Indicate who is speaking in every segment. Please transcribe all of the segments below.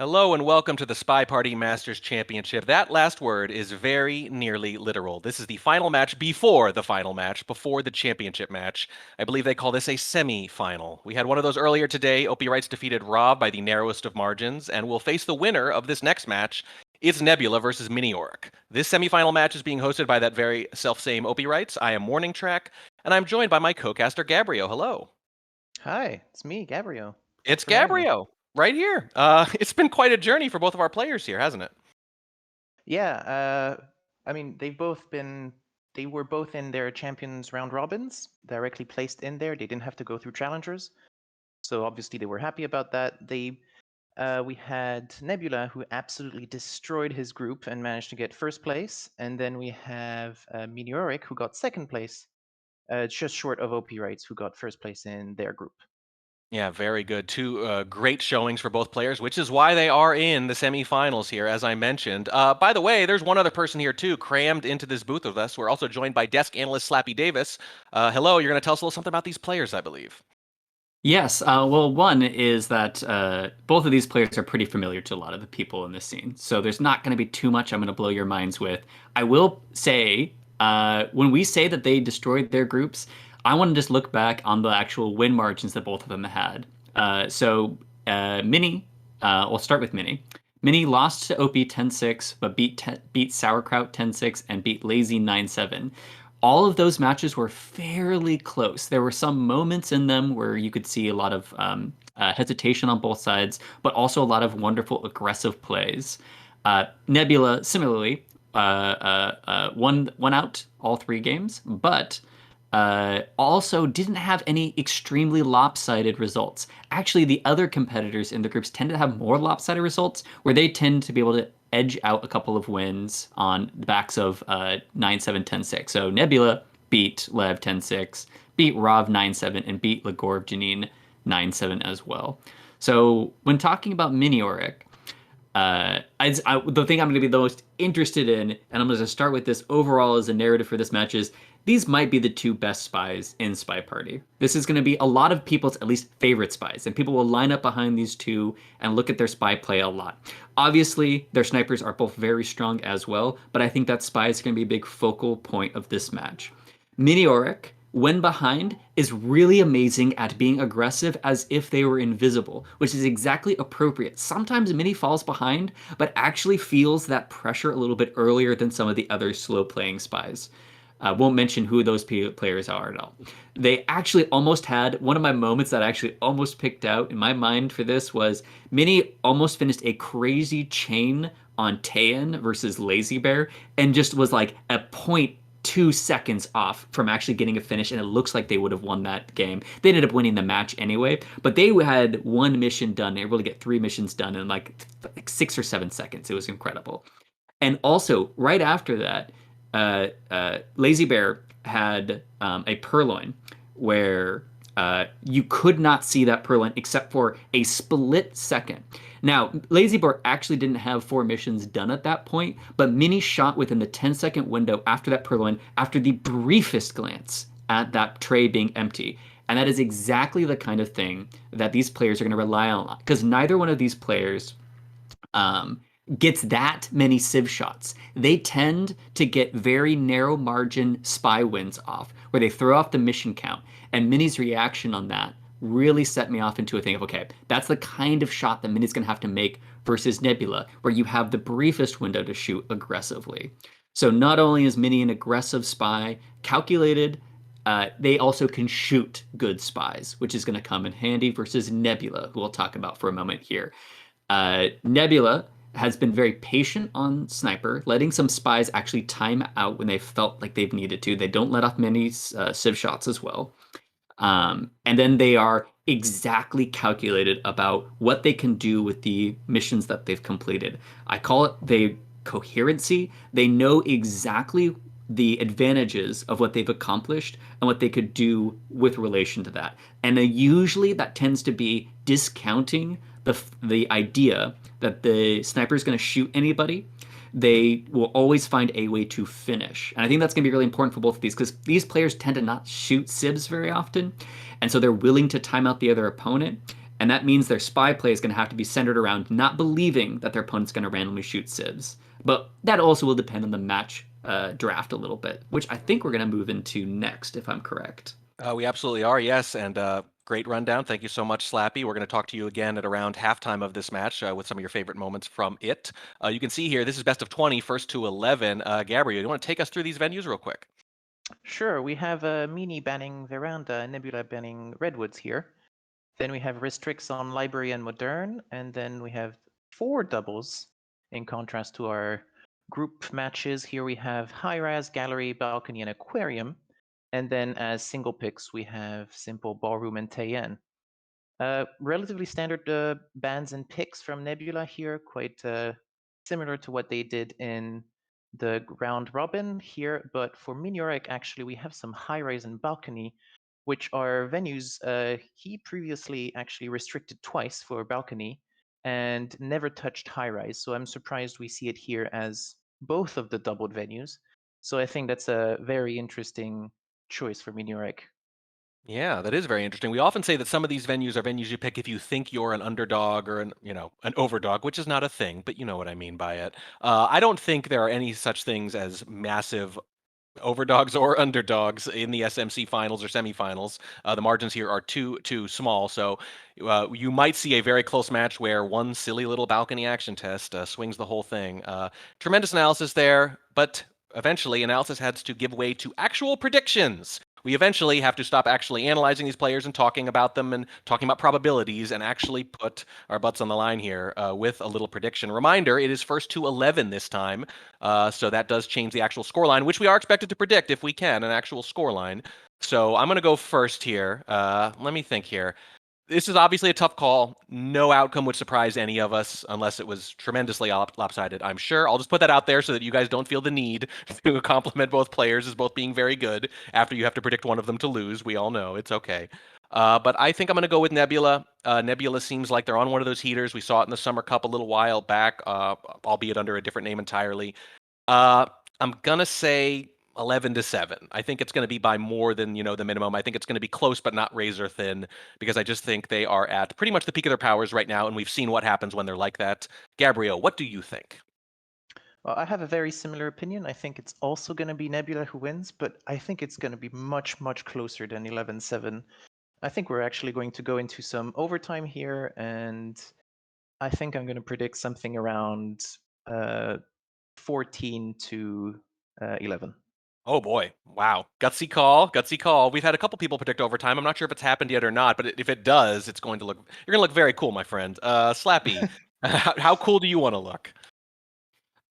Speaker 1: Hello and welcome to the SpyParty Masters Championship. That last word is very nearly literal. This is the final match before the final match, before the championship match. I believe they call this a semi-final. We had one of those earlier today. Opie Wrights defeated Rob by the narrowest of margins, and will face the winner of this next match. It's Nebula versus Miniorek. This semi-final match is being hosted by that very self-same Opie Wrights. I am Morning Track, and I'm joined by my co-caster Gabriel. Hello.
Speaker 2: Hi, it's me, Gabriel. Thanks
Speaker 1: It's
Speaker 2: for having me.
Speaker 1: Gabriel, right here. It's been quite a journey for both of our players here, hasn't it?
Speaker 2: Yeah, I mean, they were both in their Champions round robins, directly placed in there. They didn't have to go through challengers. So obviously they were happy about that. We had Nebula, who absolutely destroyed his group and managed to get first place. And then we have Miniorek, who got second place, just short of OP Rights, who got first place in their group.
Speaker 1: Yeah, very good. Two great showings for both players, which is why they are in the semifinals here, as I mentioned. By the way, there's one other person here, too, crammed into this booth with us. We're also joined by desk analyst Slappy Davis. Hello, you're going to tell us a little something about these players, I believe.
Speaker 3: Yes, well, one is that both of these players are pretty familiar to a lot of the people in this scene. So there's not going to be too much I'm going to blow your minds with. I will say, when we say that they destroyed their groups, I want to just look back on the actual win margins that both of them had. Mini, we'll start with Mini. Mini lost to OP 10-6, but beat Sauerkraut 10-6 and beat Lazy 9-7. All of those matches were fairly close. There were some moments in them where you could see a lot of hesitation on both sides, but also a lot of wonderful aggressive plays. Nebula, similarly, won out all three games, but also didn't have any extremely lopsided results. Actually, the other competitors in the groups tend to have more lopsided results, where they tend to be able to edge out a couple of wins on the backs of 9-7, 10-6. So Nebula beat Lev 10-6, beat Rav 9-7, and beat Legorv Janine 9-7 as well. So when talking about Miniorek, the thing I'm going to be the most interested in, and I'm going to start with this overall as a narrative for this match, is these might be the two best spies in SpyParty. This is going to be a lot of people's at least favorite spies, and people will line up behind these two and look at their spy play a lot. Obviously, their snipers are both very strong as well, but I think that spy is going to be a big focal point of this match. Miniorek, when behind, is really amazing at being aggressive as if they were invisible, which is exactly appropriate. Sometimes Mini falls behind, but actually feels that pressure a little bit earlier than some of the other slow-playing spies. Won't mention who those players are at all. They actually almost had one of my moments that I actually almost picked out in my mind for this was Mini almost finished a crazy chain on Taean versus Lazy Bear and just was like a 0.2 seconds off from actually getting a finish, and it looks like they would have won that game. They ended up winning the match anyway, but they had one mission done. They were able to get 3 missions done in like 6 or 7 seconds. It was incredible. And also, right after that, Lazy Bear had a purloin where you could not see that purloin except for a split second. Now, Lazy Bear actually didn't have 4 missions done at that point, but Mini shot within the 10-second window after that purloin, after the briefest glance at that tray being empty. And that is exactly the kind of thing that these players are going to rely on, because neither one of these players gets that many Civ shots. They tend to get very narrow margin spy wins off, where they throw off the mission count. And Mini's reaction on that really set me off into a thing of, okay, that's the kind of shot that Mini's going to have to make versus Nebula, where you have the briefest window to shoot aggressively. So not only is Mini an aggressive spy, calculated, they also can shoot good spies, which is going to come in handy versus Nebula, who we'll talk about for a moment here. Nebula has been very patient on Sniper, letting some spies actually time out when they felt like they've needed to. They don't let off many Civ shots as well. And then they are exactly calculated about what they can do with the missions that they've completed. I call it the coherency. They know exactly the advantages of what they've accomplished and what they could do with relation to that. And usually that tends to be discounting the idea that the sniper is going to shoot anybody. They will always find a way to finish. And I think that's going to be really important for both of these, because these players tend to not shoot Civs very often. And so they're willing to time out the other opponent. And that means their spy play is going to have to be centered around not believing that their opponent's going to randomly shoot civs. But that also will depend on the match draft a little bit, which I think we're going to move into next, if I'm correct.
Speaker 1: We absolutely are, yes. And great rundown. Thank you so much, Slappy. We're going to talk to you again at around halftime of this match with some of your favorite moments from it. You can see here, this is best of 20, first to 11. Gabriel, you want to take us through these venues real quick?
Speaker 2: Sure, we have Mini banning Veranda, Nebula banning Redwoods here. Then we have Restricts on Library and Modern, and then we have 4 doubles in contrast to our group matches. Here we have High Raz, Gallery, Balcony, and Aquarium. And then as single picks, we have Simple, Ballroom, and Tayen. Relatively standard bans and picks from Nebula here, quite similar to what they did in the round robin here. But for Miniorek, actually, we have some High Rise and Balcony, which are venues he previously actually restricted twice for Balcony and never touched High Rise. So I'm surprised we see it here as both of the doubled venues. So I think that's a very interesting choice for Miniorek.
Speaker 1: Yeah, that is very interesting. We often say that some of these venues are venues you pick if you think you're an underdog or an overdog, which is not a thing, but you know what I mean by it. I don't think there are any such things as massive overdogs or underdogs in the SMC finals or semifinals. The margins here are too small, so you might see a very close match where one silly little balcony action test swings the whole thing. Tremendous analysis there, but eventually analysis has to give way to actual predictions. We eventually have to stop actually analyzing these players and talking about them and talking about probabilities and actually put our butts on the line here with a little prediction. Reminder, it is first to 11 this time, so that does change the actual scoreline, which we are expected to predict if we can, an actual scoreline. So I'm going to go first here. Let me think here. This is obviously a tough call. No outcome would surprise any of us unless it was tremendously lopsided, I'm sure. I'll just put that out there so that you guys don't feel the need to compliment both players as both being very good after you have to predict one of them to lose. We all know it's okay. But I think I'm going to go with Nebula. Nebula seems like they're on one of those heaters. We saw it in the Summer Cup a little while back, albeit under a different name entirely. I'm going to say 11-7. I think it's going to be by more than, the minimum. I think it's going to be close, but not razor thin, because I just think they are at pretty much the peak of their powers right now, and we've seen what happens when they're like that. Gabriel, what do you think?
Speaker 2: Well, I have a very similar opinion. I think it's also going to be Nebula who wins, but I think it's going to be much, much closer than 11-7. I think we're actually going to go into some overtime here, and I think I'm going to predict something around 14 to 11.
Speaker 1: Oh boy. Wow. Gutsy call. Gutsy call. We've had a couple people predict overtime. I'm not sure if it's happened yet or not, but if it does, you're going to look very cool, my friend. Slappy, how cool do you want to look?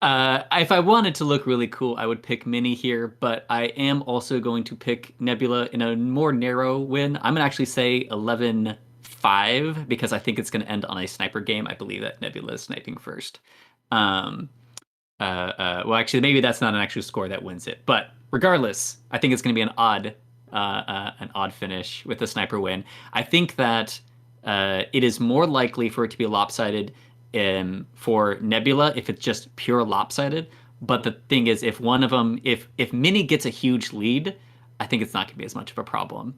Speaker 3: If I wanted to look really cool, I would pick Mini here, but I am also going to pick Nebula in a more narrow win. I'm going to actually say 11-5 because I think it's going to end on a sniper game. I believe that Nebula is sniping first. Well, actually, maybe that's not an actual score that wins it. But regardless, I think it's going to be an odd finish with a sniper win. I think that it is more likely for it to be lopsided for Nebula if it's just pure lopsided. But the thing is, if one of them, if Mini gets a huge lead, I think it's not going to be as much of a problem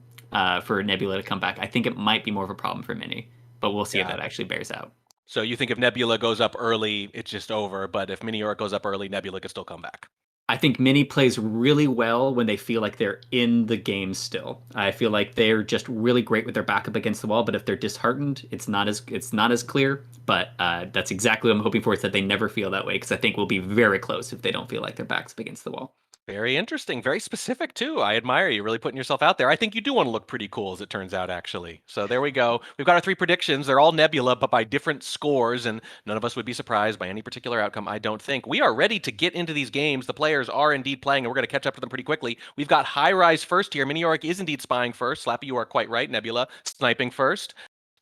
Speaker 3: for Nebula to come back. I think it might be more of a problem for Mini, but we'll see if that actually bears out.
Speaker 1: So you think if Nebula goes up early, it's just over, but if Miniorek goes up early, Nebula can still come back.
Speaker 3: I think Mini plays really well when they feel like they're in the game still. I feel like they're just really great with their back up against the wall, but if they're disheartened, it's not as clear. But that's exactly what I'm hoping for, is that they never feel that way, because I think we'll be very close if they don't feel like their back's up against the wall.
Speaker 1: Very interesting. Very specific, too. I admire you really putting yourself out there. I think you do want to look pretty cool, as it turns out, actually. So there we go. We've got our 3 predictions. They're all Nebula, but by different scores, and none of us would be surprised by any particular outcome, I don't think. We are ready to get into these games. The players are indeed playing, and we're going to catch up to them pretty quickly. We've got High Rise first here. Miniorek is indeed spying first. Slappy, you are quite right. Nebula sniping first.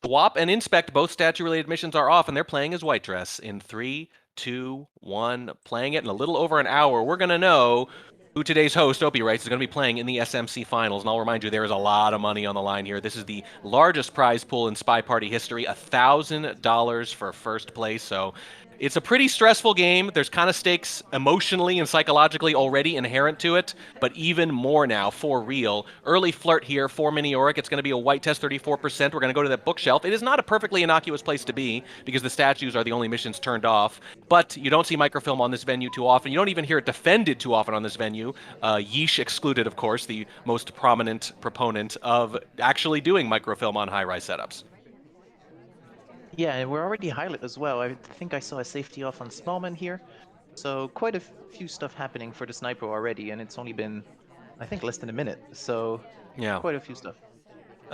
Speaker 1: Swap and Inspect, both statue-related missions are off, and they're playing as White Dress in 3, 2, 1. Playing it in a little over an hour. We're going to know who today's host, Opie writes, is going to be playing in the SMC Finals. And I'll remind you, there is a lot of money on the line here. This is the largest prize pool in SpyParty history, $1,000 for first place. So It's a pretty stressful game. There's kind of stakes emotionally and psychologically already inherent to it, but even more now for real. Early flirt here for Miniorek. It's going to be a white test, 34%. We're going to go to that bookshelf. It is not a perfectly innocuous place to be because the statues are the only missions turned off, but you don't see microfilm on this venue too often. You don't even hear it defended too often on this venue. Yeesh excluded, of course, the most prominent proponent of actually doing microfilm on high-rise setups.
Speaker 2: Yeah, and we're already highlight as well. I think I saw a safety off on Smallman here. So quite a few stuff happening for the sniper already, and it's only been, I think, less than a minute. So
Speaker 1: Yeah.
Speaker 2: quite a few stuff.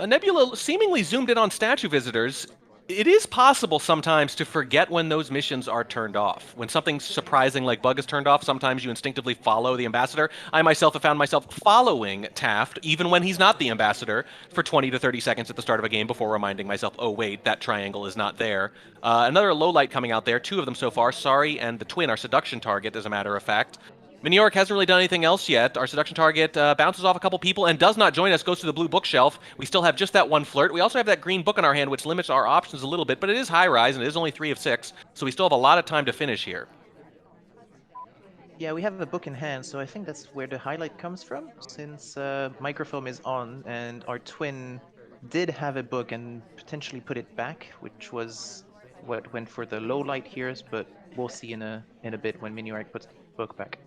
Speaker 1: Nebula seemingly zoomed in on statue visitors. It is possible sometimes to forget when those missions are turned off. When something surprising like Bug is turned off, sometimes you instinctively follow the ambassador. I myself have found myself following Taft, even when he's not the ambassador, for 20 to 30 seconds at the start of a game before reminding myself, oh wait, that triangle is not there. Another low light coming out there, 2 of them so far. Sorry and the Twin, our seduction target, as a matter of fact. Miniorek hasn't really done anything else yet. Our seduction target bounces off a couple people and does not join us, goes to the blue bookshelf. We still have just that one flirt. We also have that green book in our hand, which limits our options a little bit, but it is high rise and it is only 3 of 6, so we still have a lot of time to finish here.
Speaker 2: Yeah, we have a book in hand, so I think that's where the highlight comes from, since microfilm is on, and our Twin did have a book and potentially put it back, which was what went for the low light here, but we'll see in a bit when Miniorek puts the book back.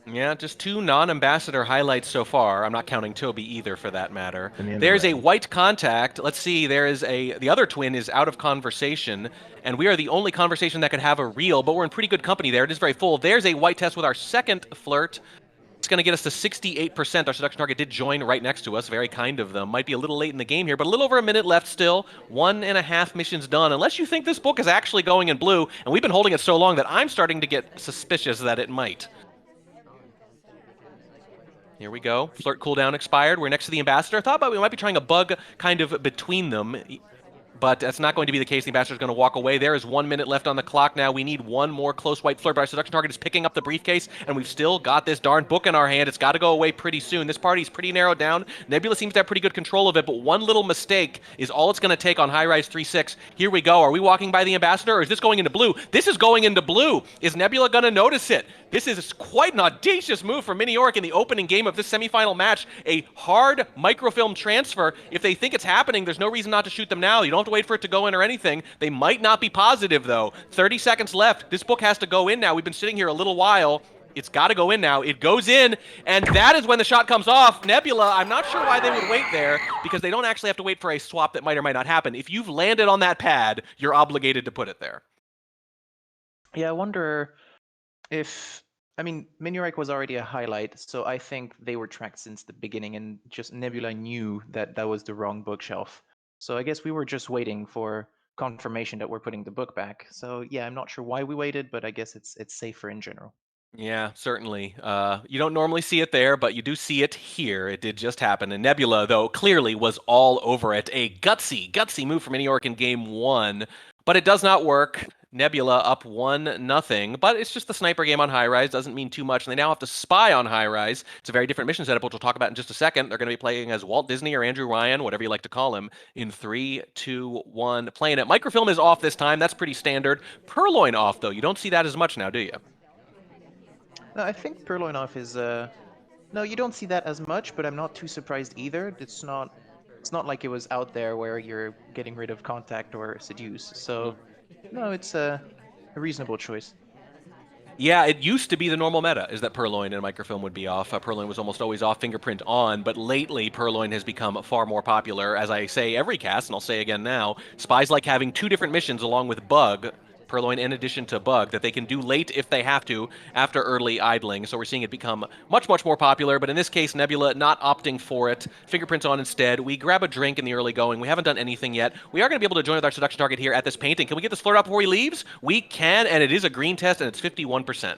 Speaker 1: Yeah, just 2 non-ambassador highlights so far. I'm not counting Toby either, for that matter.
Speaker 2: And
Speaker 1: There's a white contact. Let's see, the other Twin is out of conversation, and we are the only conversation that could have a reel, but we're in pretty good company there. It is very full. There's a white test with our second flirt. It's going to get us to 68%. Our seduction target did join right next to us. Very kind of them. Might be a little late in the game here, but a little over a minute left still. 1.5 missions done. Unless you think this book is actually going in blue, and we've been holding it so long that I'm starting to get suspicious that it might. Here we go. Flirt cooldown expired. We're next to the ambassador. I thought about we might be trying a bug kind of between them, but that's not going to be the case. The ambassador's going to walk away. There is 1 minute left on the clock now. We need one more close white flirt, but our seduction target is picking up the briefcase, and we've still got this darn book in our hand. It's got to go away pretty soon. This party's pretty narrowed down. Nebula seems to have pretty good control of it, but one little mistake is all it's going to take on high-rise 3-6. Here we go. Are we walking by the ambassador, or is this going into blue? This is going into blue. Is Nebula going to notice it? This is quite an audacious move for Miniorek in the opening game of this semifinal match. A hard microfilm transfer. If they think it's happening, there's no reason not to shoot them now. You don't have to wait for it to go in or anything. They might not be positive, though. 30 seconds left. This book has to go in now. We've been sitting here a little while. It's got to go in now. It goes in, and that is when the shot comes off. Nebula, I'm not sure why they would wait there, because they don't actually have to wait for a swap that might or might not happen. If you've landed on that pad, you're obligated to put it there.
Speaker 2: Yeah, I wonder if, I mean, Miniorek was already a highlight, so I think they were tracked since the beginning, and just Nebula knew that that was the wrong bookshelf. So I guess we were just waiting for confirmation that we're putting the book back. So yeah, I'm not sure why we waited, but I guess it's safer in general.
Speaker 1: Yeah, certainly. You don't normally see it there, but you do see it here. It did just happen. And Nebula, though, clearly was all over it. A gutsy move from Miniorek in game 1, but it does not work. Nebula up 1-0, but it's just the sniper game on high rise. Doesn't mean too much. And they now have to spy on high rise. It's a very different mission setup, which we'll talk about in just a second. They're going to be playing as Walt Disney or Andrew Ryan, whatever you like to call him, in 3, 2, 1. Playing it. Microfilm is off this time. That's pretty standard. Purloin off, though. You don't see that as much now, do you?
Speaker 2: No, I think Purloinov is no, you don't see that as much, but I'm not too surprised either. It's not like it was out there where you're getting rid of contact or seduce. So no, it's a reasonable choice.
Speaker 1: Yeah, it used to be the normal meta, is that Purloin and Microfilm would be off. Purloin was almost always off, Fingerprint on, but lately Purloin has become far more popular. As I say every cast, and I'll say again now, spies like having 2 different missions along with Bug, Purloin in addition to Bug, that they can do late if they have to after early idling. So we're seeing it become much more popular, but in this case, Nebula not opting for it. Fingerprints on instead. We grab a drink in the early going. We haven't done anything yet. We are going to be able to join with our seduction target here at this painting. Can we get this flirt up before he leaves? We can, and it is a green test, and it's 51%.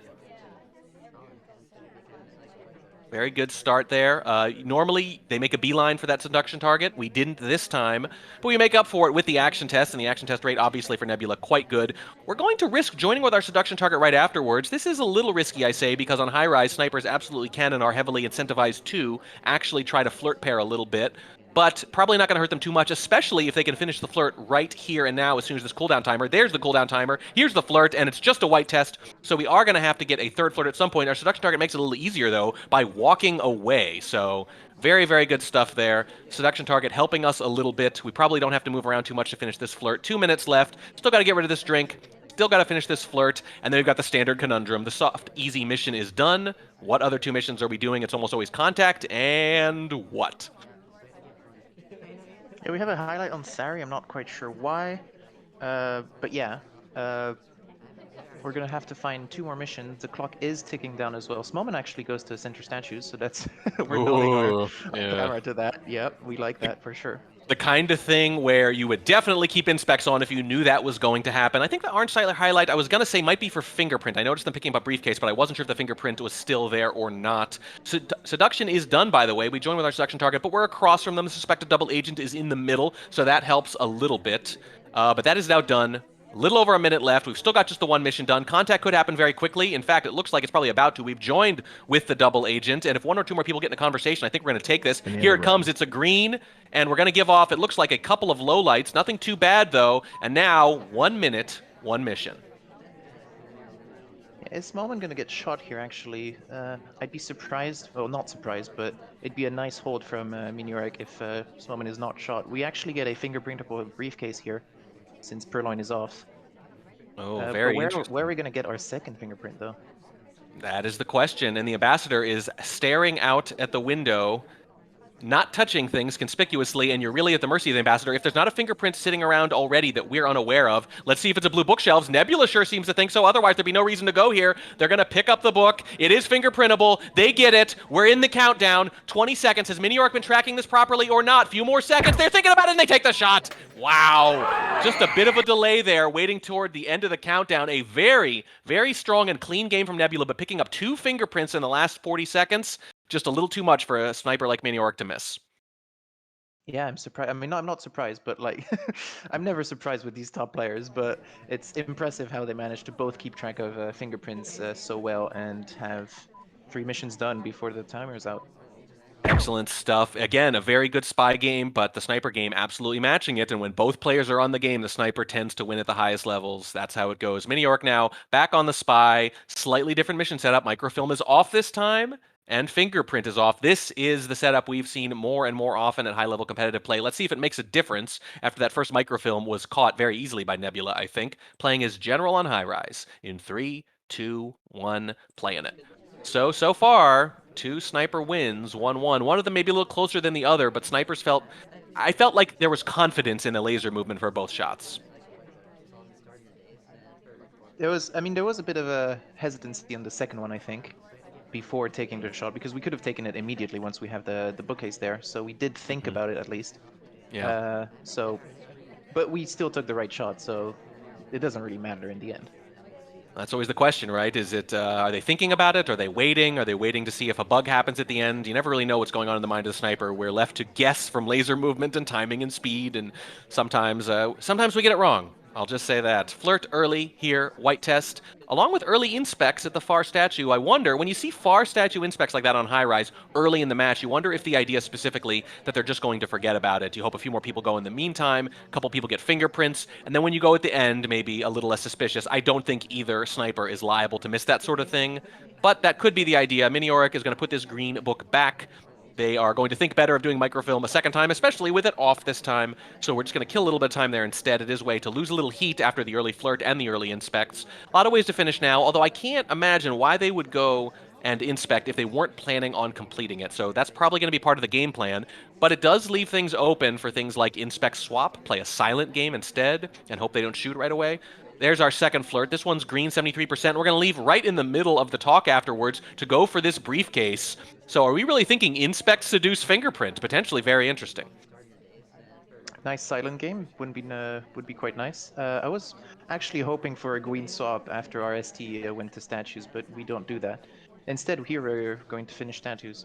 Speaker 1: Very good start there. Normally, they make a beeline for that seduction target. We didn't this time, but we make up for it with the action test, and the action test rate, obviously, for Nebula, quite good. We're going to risk joining with our seduction target right afterwards. This is a little risky, I say, because on high-rise, snipers absolutely can and are heavily incentivized to actually try to flirt pair a little bit. but probably not going to hurt them too much, especially if they can finish the flirt right here and now as soon as this cooldown timer. There's the cooldown timer. Here's the flirt, and it's just a white test, so we are going to have to get a third flirt at some point. Our seduction target makes it a little easier, though, by walking away, so very, very good stuff there. Seduction target helping us a little bit. We probably don't have to move around too much to finish this flirt. 2 minutes left. Still got to get rid of this drink. Still got to finish this flirt, and then we've got the standard conundrum. The soft, easy mission is done. What other 2 missions are we doing? It's almost always contact, and what?
Speaker 2: Yeah, we have a highlight on Sari. I'm not quite sure why, but yeah, we're gonna have to find 2 more missions. The clock is ticking down as well. Smallman actually goes to center statues, so that's we're building our camera to that. Yep, we like that for sure.
Speaker 1: The kind of thing where you would definitely keep inspects on if you knew that was going to happen. I think the orange highlight I was going to say might be for fingerprint. I noticed them picking up a briefcase, but I wasn't sure if the fingerprint was still there or not. Seduction is done, by the way. We join with our seduction target, but we're across from them. The suspected double agent is in the middle, so that helps a little bit. But that is now done. A little over a minute left. We've still got just the 1 mission done. Contact could happen very quickly. In fact, it looks like it's probably about to. We've joined with the double agent, and if 1 or 2 more people get in a conversation, I think we're going to take this. Here it comes. It's a green, and we're going to give off, it looks like, a couple of low lights. Nothing too bad, though. And now, 1 minute, 1 mission.
Speaker 2: Is Smallman gonna get shot here, actually? I'd be surprised, well, not surprised, but it'd be a nice hold from Miniorek if Smallman is not shot. We actually get a fingerprintable briefcase here, since Purloin is off.
Speaker 1: Oh, very interesting.
Speaker 2: Where are we gonna get our second fingerprint, though?
Speaker 1: That is the question, and the ambassador is staring out at the window, not touching things conspicuously, and you're really at the mercy of the ambassador. If there's not a fingerprint sitting around already that we're unaware of, let's see if it's a blue bookshelves. Nebula sure seems to think so. Otherwise, there'd be no reason to go here. They're going to pick up the book. It is fingerprintable. They get it. We're in the countdown. 20 seconds. Has Miniorek been tracking this properly or not? Few more seconds. They're thinking about it, and they take the shot. Wow. Just a bit of a delay there, waiting toward the end of the countdown. A very, very strong and clean game from Nebula, but picking up 2 fingerprints in the last 40 seconds. Just a little too much for a sniper like Miniorek to miss.
Speaker 2: Yeah, I'm surprised. I mean, I'm not surprised, but like, I'm never surprised with these top players, but it's impressive how they managed to both keep track of fingerprints so well and have 3 missions done before the timer's out.
Speaker 1: Excellent stuff. Again, a very good spy game, but the sniper game absolutely matching it. And when both players are on the game, the sniper tends to win at the highest levels. That's how it goes. Miniorek now back on the spy. Slightly different mission setup. Microfilm is off this time, and fingerprint is off. This is the setup we've seen more and more often at high-level competitive play. Let's see if it makes a difference after that first microfilm was caught very easily by Nebula, I think. Playing as General on high rise. In 3, 2, 1, playing it. So far, 2 sniper wins, 1-1. One of them maybe a little closer than the other, but snipers I felt like there was confidence in the laser movement for both shots.
Speaker 2: There was a bit of a hesitancy on the second one, I think, before taking the shot, because we could have taken it immediately once we have the bookcase there. So we did think about it at least.
Speaker 1: Yeah.
Speaker 2: But we still took the right shot, so it doesn't really matter in the end.
Speaker 1: That's always the question, right? Is it, are they thinking about it? Are they waiting? Are they waiting to see if a bug happens at the end? You never really know what's going on in the mind of the sniper. We're left to guess from laser movement and timing and speed, and sometimes we get it wrong. I'll just say that. Flirt early here, white test, along with early inspects at the far statue. I wonder, when you see far statue inspects like that on high rise early in the match, you wonder if the idea specifically that they're just going to forget about it. You hope a few more people go in the meantime, a couple people get fingerprints, and then when you go at the end, maybe a little less suspicious. I don't think either sniper is liable to miss that sort of thing, but that could be the idea. Miniorek is going to put this green book back. They are going to think better of doing microfilm a second time, especially with it off this time. So we're just going to kill a little bit of time there instead. It is a way to lose a little heat after the early flirt and the early inspects. A lot of ways to finish now, although I can't imagine why they would go and inspect if they weren't planning on completing it. So that's probably going to be part of the game plan. But it does leave things open for things like inspect swap, play a silent game instead, and hope they don't shoot right away. There's our second flirt. This one's green, 73%. We're going to leave right in the middle of the talk afterwards to go for this briefcase. So are we really thinking inspect, seduce, fingerprint? Potentially very interesting.
Speaker 2: Nice silent game. Would be quite nice. I was actually hoping for a green swap after RST went to statues, but we don't do that. Instead, here we're going to finish statues.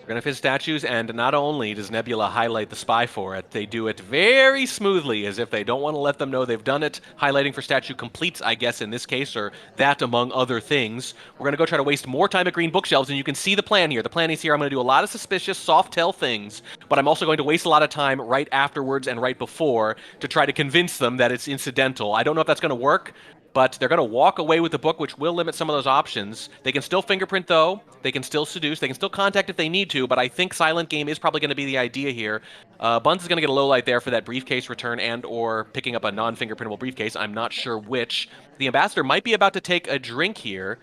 Speaker 1: We're going to fit statues, and not only does Nebula highlight the spy for it, they do it very smoothly, as if they don't want to let them know they've done it. Highlighting for statue completes, I guess, in this case, or that among other things. We're going to go try to waste more time at green bookshelves, and you can see the plan here. The plan is here. I'm going to do a lot of suspicious, soft tell things, but I'm also going to waste a lot of time right afterwards and right before to try to convince them that it's incidental. I don't know if that's going to work, but they're going to walk away with the book, which will limit some of those options. They can still fingerprint, though. They can still seduce. They can still contact if they need to, but I think silent game is probably going to be the idea here. Buns is going to get a low light there for that briefcase return and or picking up a non-fingerprintable briefcase. I'm not sure which. The ambassador might be about to take a drink here.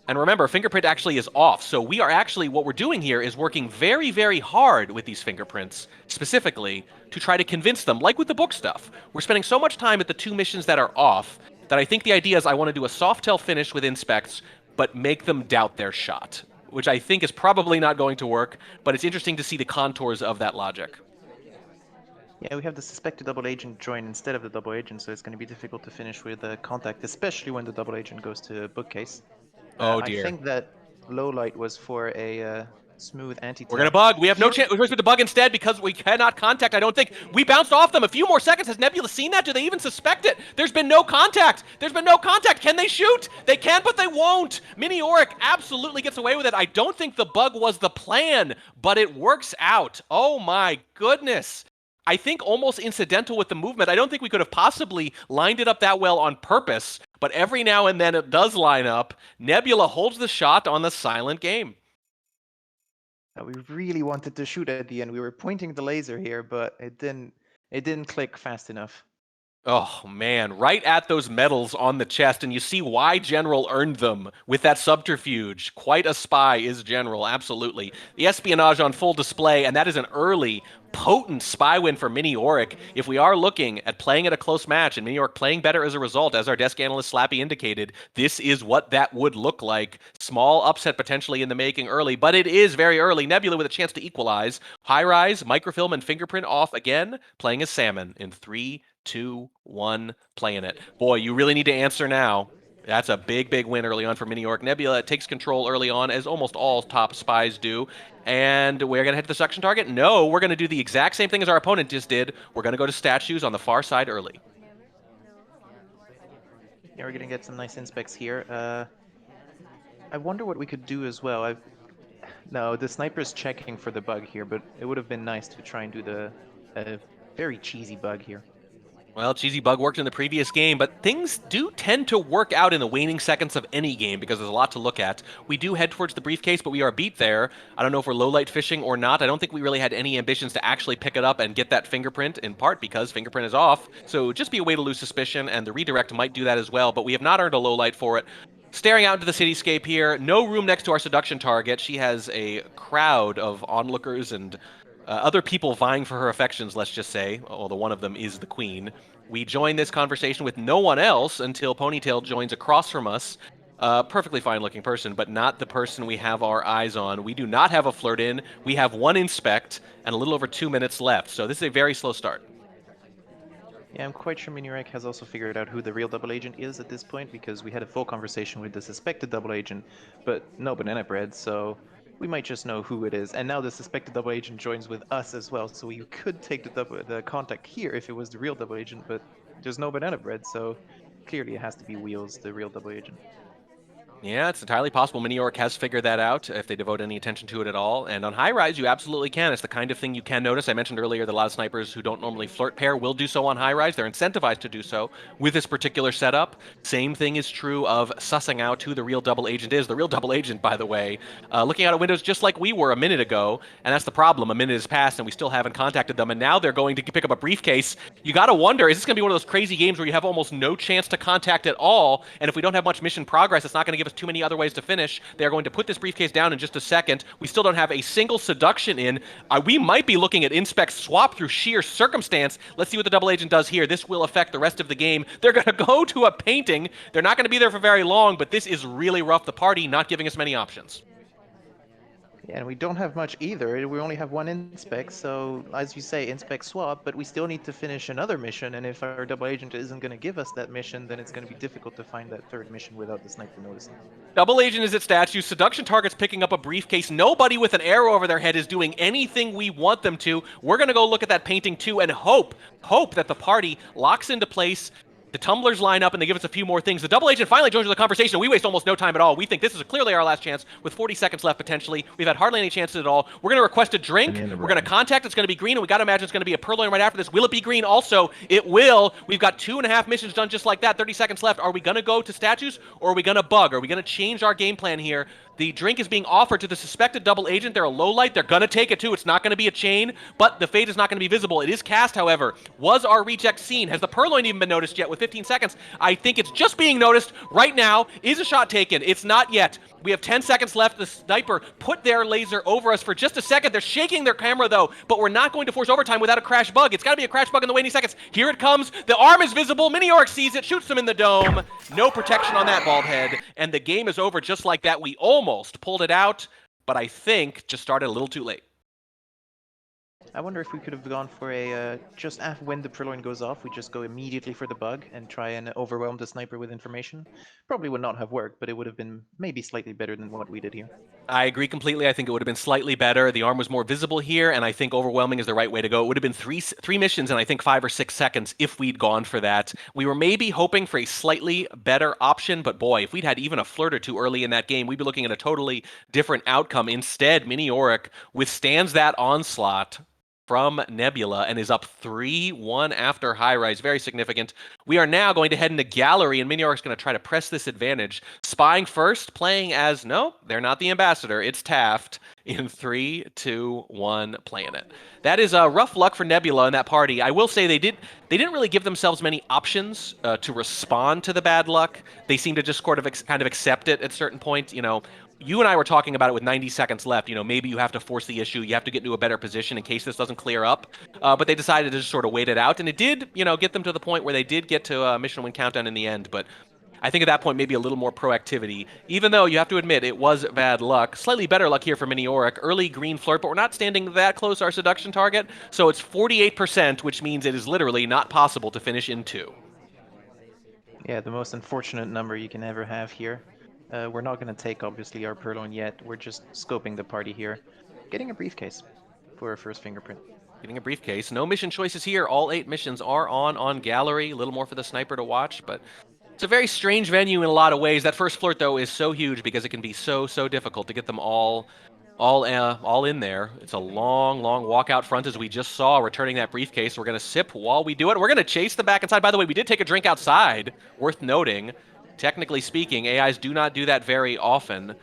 Speaker 1: And remember, fingerprint actually is off, so we are actually, what we're doing here is working very, very hard with these fingerprints, specifically, to try to convince them, like with the book stuff. We're spending so much time at the 2 missions that are off, that I think the idea is I want to do a soft tell finish with inspects, but make them doubt their shot, which I think is probably not going to work, but it's interesting to see the contours of that logic.
Speaker 2: Yeah, we have the suspected double agent join instead of the double agent, so it's going to be difficult to finish with contact, especially when the double agent goes to bookcase.
Speaker 1: Oh,
Speaker 2: I
Speaker 1: dear.
Speaker 2: think that low light was for a smooth anti-tell.
Speaker 1: We're going to bug. We have no
Speaker 2: Here-
Speaker 1: chance. We're supposed to bug instead because we cannot contact, I don't think. We bounced off them a few more seconds. Has Nebula seen that? Do they even suspect it? There's been no contact. There's been no contact. Can they shoot? They can, but they won't. Miniorek absolutely gets away with it. I don't think the bug was the plan, but it works out. Oh my goodness. I think almost incidental with the movement. I don't think we could have possibly lined it up that well on purpose, but every now and then it does line up. Nebula holds the shot on the silent game.
Speaker 2: We really wanted to shoot at the end. We were pointing the laser here, but it didn't click fast enough.
Speaker 1: Oh, man, right at those medals on the chest, and you see why General earned them with that subterfuge. Quite a spy is General, absolutely. The espionage on full display, and that is an early, potent spy win for Miniorek. If we are looking at playing at a close match, and Miniorek playing better as a result, as our desk analyst Slappy indicated, this is what that would look like. Small upset potentially in the making early, but it is very early. Nebula with a chance to equalize. High rise, microfilm, and fingerprint off again, playing as Salmon in 3, 2, 1, playing it. Boy, you really need to answer now. That's a big, big win early on for Miniorek. Nebula takes control early on, as almost all top spies do. And we're going to head to the suction target? No, we're going to do the exact same thing as our opponent just did. We're going to go to statues on the far side early.
Speaker 2: Yeah, we're gonna get some nice inspects here. I wonder what we could do as well. No, the sniper's checking for the bug here, but it would have been nice to try and do the very cheesy bug here.
Speaker 1: Well, cheesy bug worked in the previous game, but things do tend to work out in the waning seconds of any game because there's a lot to look at. We do head towards the briefcase, but we are beat there. I don't know if we're low light fishing or not. I don't think we really had any ambitions to actually pick it up and get that fingerprint, in part because fingerprint is off. So just be a way to lose suspicion, and the redirect might do that as well, but we have not earned a low light for it. Staring out into the cityscape here, no room next to our seduction target. She has a crowd of onlookers and other people vying for her affections, let's just say, although one of them is the queen. We join this conversation with no one else until Ponytail joins across from us. Perfectly fine-looking person, but not the person we have our eyes on. We do not have a flirt in. We have 1 inspect and a little over 2 minutes left, so this is a very slow start.
Speaker 2: Yeah, I'm quite sure Miniorek has also figured out who the real double agent is at this point, because we had a full conversation with the suspected double agent, but no banana bread, so we might just know who it is. And now the suspected double agent joins with us as well, so we could take the contact here if it was the real double agent, but there's no banana bread, so clearly it has to be Wheels, the real double agent.
Speaker 1: Yeah, it's entirely possible. Miniorek has figured that out if they devote any attention to it at all. And on high rise, you absolutely can. It's the kind of thing you can notice. I mentioned earlier that a lot of snipers who don't normally flirt pair will do so on high rise. They're incentivized to do so with this particular setup. Same thing is true of sussing out who the real double agent is. The real double agent, by the way, looking out of windows just like we were a minute ago. And that's the problem. A minute has passed and we still haven't contacted them. And now they're going to pick up a briefcase. You got to wonder, is this going to be one of those crazy games where you have almost no chance to contact at all? And if we don't have much mission progress, it's not going to give us too many other ways to finish. They're going to put this briefcase down in just a second. We still don't have a single seduction in. We might be looking at inspect swap through sheer circumstance. Let's see what the double agent does here. This will affect the rest of the game. They're going to go to a painting. They're not going to be there for very long, but this is really rough. The party not giving us many options.
Speaker 2: Yeah, and we don't have much either. We only have one inspec, so as you say, inspec swap, but we still need to finish another mission, and if our double agent isn't going to give us that mission, then it's going to be difficult to find that third mission without the sniper noticing.
Speaker 1: Double agent is at statue. Seduction target's picking up a briefcase. Nobody with an arrow over their head is doing anything we want them to. We're going to go look at that painting too and hope that the party locks into place. The tumblers line up and they give us a few more things. The double agent finally joins the conversation. We waste almost no time at all. We think this is clearly our last chance with 40 seconds left potentially. We've had hardly any chances at all. We're going to request a drink. We're going to contact. It's going to be green, and we got to imagine it's going to be a purloin right after this. Will it be green also? It will. We've got 2.5 missions done just like that. 30 seconds left. Are we going to go to statues or are we going to bug? Are we going to change our game plan here? The drink is being offered to the suspected double agent. They're a low light. They're going to take it too. It's not going to be a chain, but the fade is not going to be visible. It is cast, however. Was our reject seen? Has the purloin even been noticed yet with 15 seconds? I think it's just being noticed right now. Is a shot taken? It's not yet. We have 10 seconds left. The sniper put their laser over us for just a second. They're shaking their camera, though, but we're not going to force overtime without a crash bug. It's got to be a crash bug in the waning seconds. Here it comes. The arm is visible. Miniorek sees it, shoots him in the dome. No protection on that bald head, and the game is over just like that. We almost pulled it out, but I think just started a little too late.
Speaker 2: I wonder if we could have gone for a, just after when the purloin goes off, we just go immediately for the bug and try and overwhelm the sniper with information. Probably would not have worked, but it would have been maybe slightly better than what we did here.
Speaker 1: I agree completely. I think it would have been slightly better. The arm was more visible here, and I think overwhelming is the right way to go. It would have been three missions in, I think, 5 or 6 seconds if we'd gone for that. We were maybe hoping for a slightly better option, but boy, if we'd had even a flirt or two early in that game, we'd be looking at a totally different outcome. Instead, Miniorek withstands that onslaught from Nebula and is up 3-1 after high rise. Very significant. We are now going to head into gallery, and Miniorek's going to try to press this advantage. Spying first, playing as, no, they're not the ambassador. It's Taft in 3, 2, 1, playing it. That is rough luck for Nebula in that party. I will say they didn't really give themselves many options to respond to the bad luck. They seem to just kind of accept it at certain points. You know, you and I were talking about it with 90 seconds left. You know, maybe you have to force the issue. You have to get into a better position in case this doesn't clear up. But they decided to just sort of wait it out. And it did, you know, get them to the point where they did get to a mission win countdown in the end. But I think at that point, maybe a little more proactivity, even though you have to admit it was bad luck. Slightly better luck here for Miniorek. Early green flirt, but we're not standing that close to our seduction target. So it's 48%, which means it is literally not possible to finish in 2.
Speaker 2: Yeah, the most unfortunate number you can ever have here. We're not going to take, obviously, our purloin yet. We're just scoping the party here. Getting a briefcase for our first fingerprint.
Speaker 1: Getting a briefcase. No mission choices here. All 8 missions are on gallery. A little more for the sniper to watch, but it's a very strange venue in a lot of ways. That first flirt, though, is so huge because it can be so difficult to get them all in there. It's a long walk out front, as we just saw, returning that briefcase. We're going to sip while we do it. We're going to chase them back inside. By the way, we did take a drink outside, worth noting. Technically speaking, AIs do not do that very often.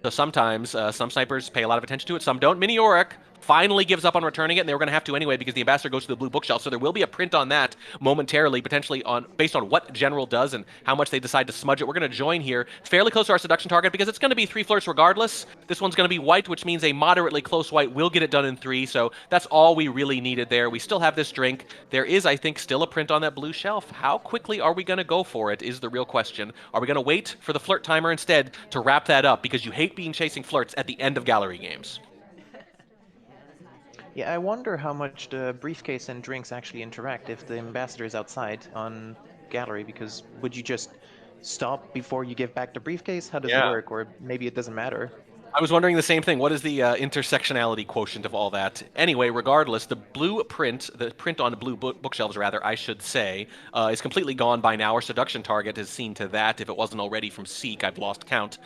Speaker 1: So sometimes some snipers pay a lot of attention to it, some don't. Miniorek finally gives up on returning it, and they were going to have to anyway because the ambassador goes to the blue bookshelf. So there will be a print on that momentarily, potentially based on what General does and how much they decide to smudge it. We're going to join here fairly close to our seduction target because it's going to be 3 flirts regardless. This one's going to be white, which means a moderately close white will get it done in 3. So that's all we really needed there. We still have this drink. There is, I think, still a print on that blue shelf. How quickly are we going to go for it is the real question. Are we going to wait for the flirt timer instead to wrap that up because you hate being chasing flirts at the end of gallery games?
Speaker 2: Yeah, I wonder how much the briefcase and drinks actually interact if the ambassador is outside on gallery, because would you just stop before you give back the briefcase? How does it work? Or maybe it doesn't matter.
Speaker 1: I was wondering the same thing. What is the intersectionality quotient of all that? Anyway, regardless, the print on the blue bookshelves, rather, I should say, is completely gone by now. Our seduction target has seen to that. If it wasn't already from Seek, I've lost count.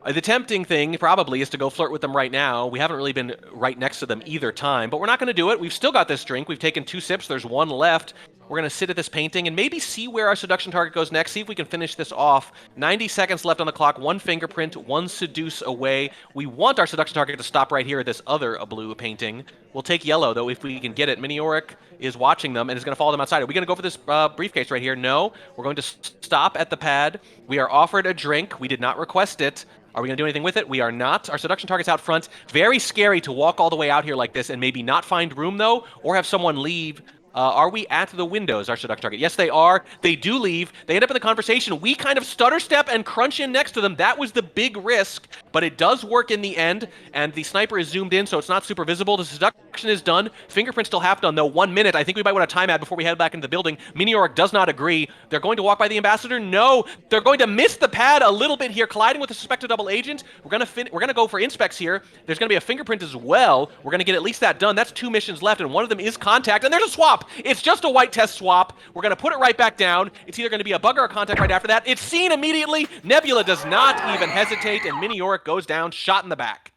Speaker 1: The tempting thing probably is to go flirt with them right now. We haven't really been right next to them either time, but we're not going to do it. We've still got this drink. We've taken 2 sips. There's 1 left. We're going to sit at this painting and maybe see where our seduction target goes next, see if we can finish this off. 90 seconds left on the clock, 1 fingerprint, 1 seduce away. We want our seduction target to stop right here at this other blue painting. We'll take yellow, though, if we can get it. Miniorek is watching them and is going to follow them outside. Are we going to go for this briefcase right here? No. We're going to stop at the pad. We are offered a drink. We did not request it. Are we going to do anything with it? We are not. Our seduction target's out front. Very scary to walk all the way out here like this and maybe not find room, though, or have someone leave Are we at the windows, our seduction target? Yes, they are. They do leave. They end up in the conversation. We kind of stutter step and crunch in next to them. That was the big risk, but it does work in the end, and the sniper is zoomed in, so it's not super visible. The seduction is done. Fingerprint still half done, though. 1 minute. I think we might want a timeout before we head back into the building. Miniorek does not agree. They're going to walk by the ambassador? No. They're going to miss the pad a little bit here, colliding with a suspected double agent. We're gonna go for inspects here. There's gonna be a fingerprint as well. We're gonna get at least that done. That's 2 missions left, and one of them is contact, and there's a swap. It's just a white test swap. We're going to put it right back down. It's either going to be a bug or a contact right after that. It's seen immediately. Nebula does not even hesitate, and Miniorek goes down, shot in the back.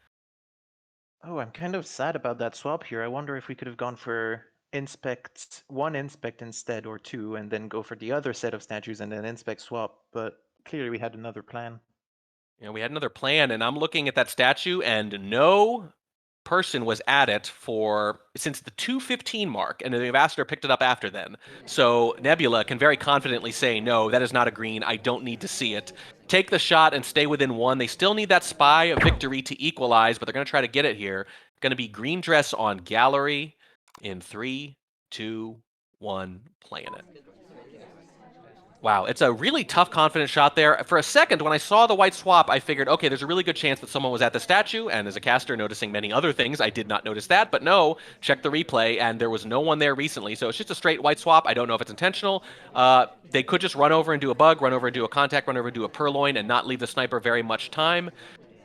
Speaker 2: Oh, I'm kind of sad about that swap here. I wonder if we could have gone for one inspect instead, or 2, and then go for the other set of statues and then inspect swap. But clearly we had another plan.
Speaker 1: Yeah, we had another plan, and I'm looking at that statue, and no person was at it since the 2:15 mark, and the ambassador picked it up after then. So Nebula can very confidently say, no, that is not a green. I don't need to see it. Take the shot and stay within 1. They still need that spy victory to equalize, but they're going to try to get it here. Going to be green dress on gallery in 3, 2, 1, playing it. Wow, it's a really tough, confident shot there. For a second, when I saw the white swap, I figured, okay, there's a really good chance that someone was at the statue, and as a caster noticing many other things, I did not notice that, but no, check the replay, and there was no one there recently, so it's just a straight white swap. I don't know if it's intentional. They could just run over and do a bug, run over and do a contact, run over and do a purloin, and not leave the sniper very much time.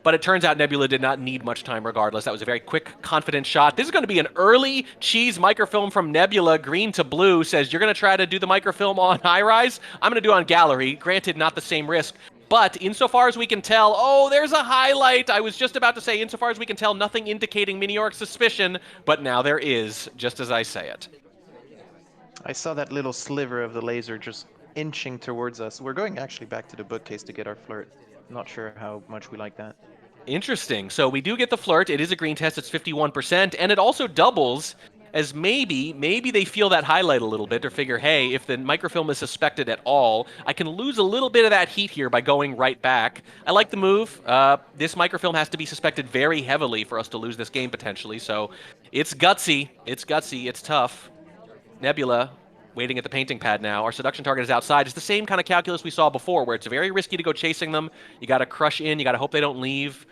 Speaker 1: But it turns out Nebula did not need much time regardless. That was a very quick, confident shot. This is going to be an early cheese microfilm from Nebula. Green to blue says, you're going to try to do the microfilm on high rise? I'm going to do it on gallery. Granted, not the same risk. But insofar as we can tell, oh, there's a highlight. I was just about to say, insofar as we can tell, nothing indicating Miniorek's suspicion. But now there is, just as I say it.
Speaker 2: I saw that little sliver of the laser just inching towards us. We're going actually back to the bookcase to get our flirt. Not sure how much we like that.
Speaker 1: Interesting. So we do get the flirt. It is a green test. It's 51%. And it also doubles as maybe they feel that highlight a little bit or figure, hey, if the microfilm is suspected at all, I can lose a little bit of that heat here by going right back. I like the move. This microfilm has to be suspected very heavily for us to lose this game potentially. So it's gutsy. It's gutsy. It's tough. Nebula waiting at the painting pad now. Our seduction target is outside. It's the same kind of calculus we saw before, where it's very risky to go chasing them. You got to crush in. You got to hope they don't leave.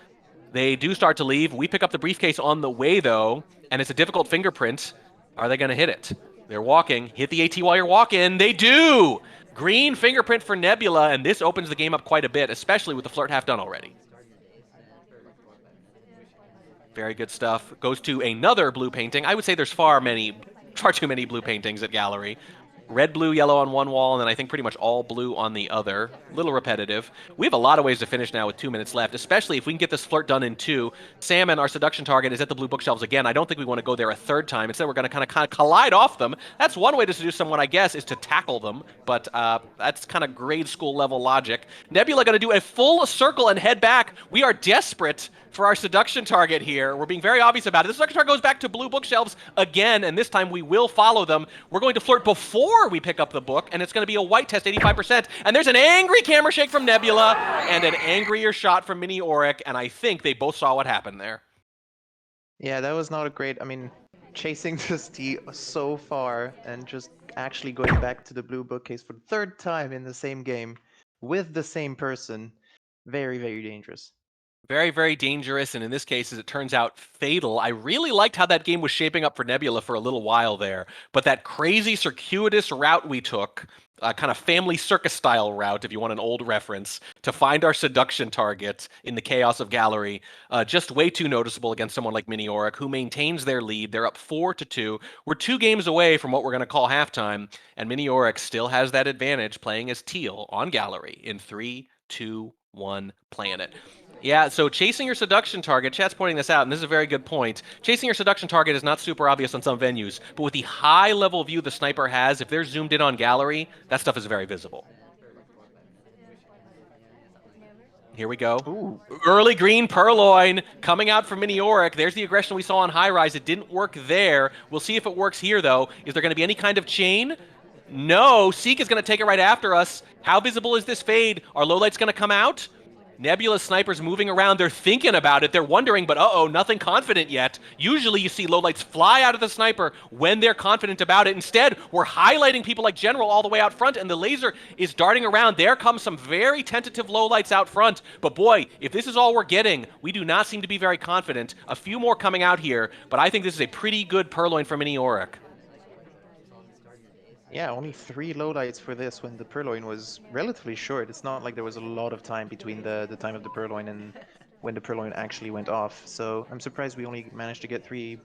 Speaker 1: They do start to leave. We pick up the briefcase on the way, though, and it's a difficult fingerprint. Are they going to hit it? They're walking. Hit the AT while you're walking. They do! Green fingerprint for Nebula, and this opens the game up quite a bit, especially with the flirt half done already. Very good stuff. Goes to another blue painting. I would say there's far too many blue paintings at gallery. Red, blue, yellow on one wall, and then I think pretty much all blue on the other. A little repetitive. We have a lot of ways to finish now with 2 minutes left, especially if we can get this flirt done in 2. Salmon, our seduction target, is at the blue bookshelves again. I don't think we want to go there a third time. Instead, we're going to kind of collide off them. That's one way to seduce someone, I guess, is to tackle them, but that's kind of grade school level logic. Nebula going to do a full circle and head back. We are desperate for our seduction target here. We're being very obvious about it. The seduction target goes back to blue bookshelves again, and this time we will follow them. We're going to flirt before we pick up the book, and it's going to be a white test, 85%. And there's an angry camera shake from Nebula and an angrier shot from Miniorek, and I think they both saw what happened there.
Speaker 2: Yeah, that was not a great... I mean, chasing this T so far and just actually going back to the blue bookcase for the third time in the same game with the same person. Very, very dangerous.
Speaker 1: Very, very dangerous, and in this case, as it turns out, fatal. I really liked how that game was shaping up for Nebula for a little while there, but that crazy circuitous route we took, kind of family circus-style route, if you want an old reference, to find our seduction target in the chaos of gallery, just way too noticeable against someone like Miniorek, who maintains their lead. They're up 4-2. We're 2 games away from what we're going to call halftime, and Miniorek still has that advantage playing as Teal on gallery in 3, 2, 1, playing it. Yeah, so chasing your seduction target, chat's pointing this out, and this is a very good point. Chasing your seduction target is not super obvious on some venues, but with the high level view the sniper has, if they're zoomed in on gallery, that stuff is very visible. Here we go.
Speaker 2: Ooh.
Speaker 1: Early green purloin coming out from Miniorek. There's the aggression we saw on high rise. It didn't work there. We'll see if it works here, though. Is there going to be any kind of chain? No. Seek is going to take it right after us. How visible is this fade? Are low lights going to come out? Nebula snipers moving around. They're thinking about it. They're wondering, but uh-oh, nothing confident yet. Usually you see lowlights fly out of the sniper when they're confident about it. Instead, we're highlighting people like General all the way out front, and the laser is darting around. There comes some very tentative lowlights out front. But boy, if this is all we're getting, we do not seem to be very confident. A few more coming out here, but I think this is a pretty good purloin for Miniorek.
Speaker 2: Yeah, only 3 lowlights for this when the purloin was relatively short. It's not like there was a lot of time between the time of the purloin and when the purloin actually went off. So I'm surprised we only managed to get three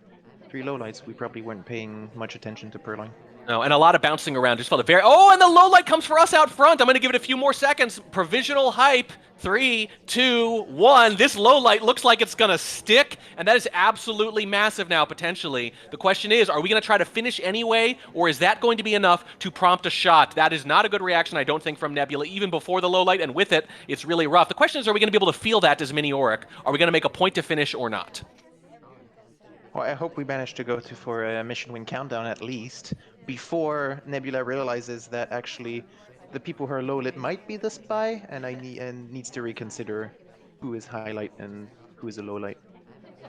Speaker 2: lowlights. We probably weren't paying much attention to purloin.
Speaker 1: No, and a lot of bouncing around. Just felt a very... Oh, and the low light comes for us out front. I'm going to give it a few more seconds. Provisional hype. 3, 2, 1. This low light looks like it's going to stick, and that is absolutely massive now, potentially. The question is, are we going to try to finish anyway, or is that going to be enough to prompt a shot? That is not a good reaction, I don't think, from Nebula, even before the low light, and with it, it's really rough. The question is, are we going to be able to feel that as Miniorek? Are we going to make a point to finish or not?
Speaker 2: Well, I hope we manage to go for a mission win countdown at least before Nebula realizes that actually the people who are low lit might be the spy, and needs to reconsider who is highlight and who is a low light.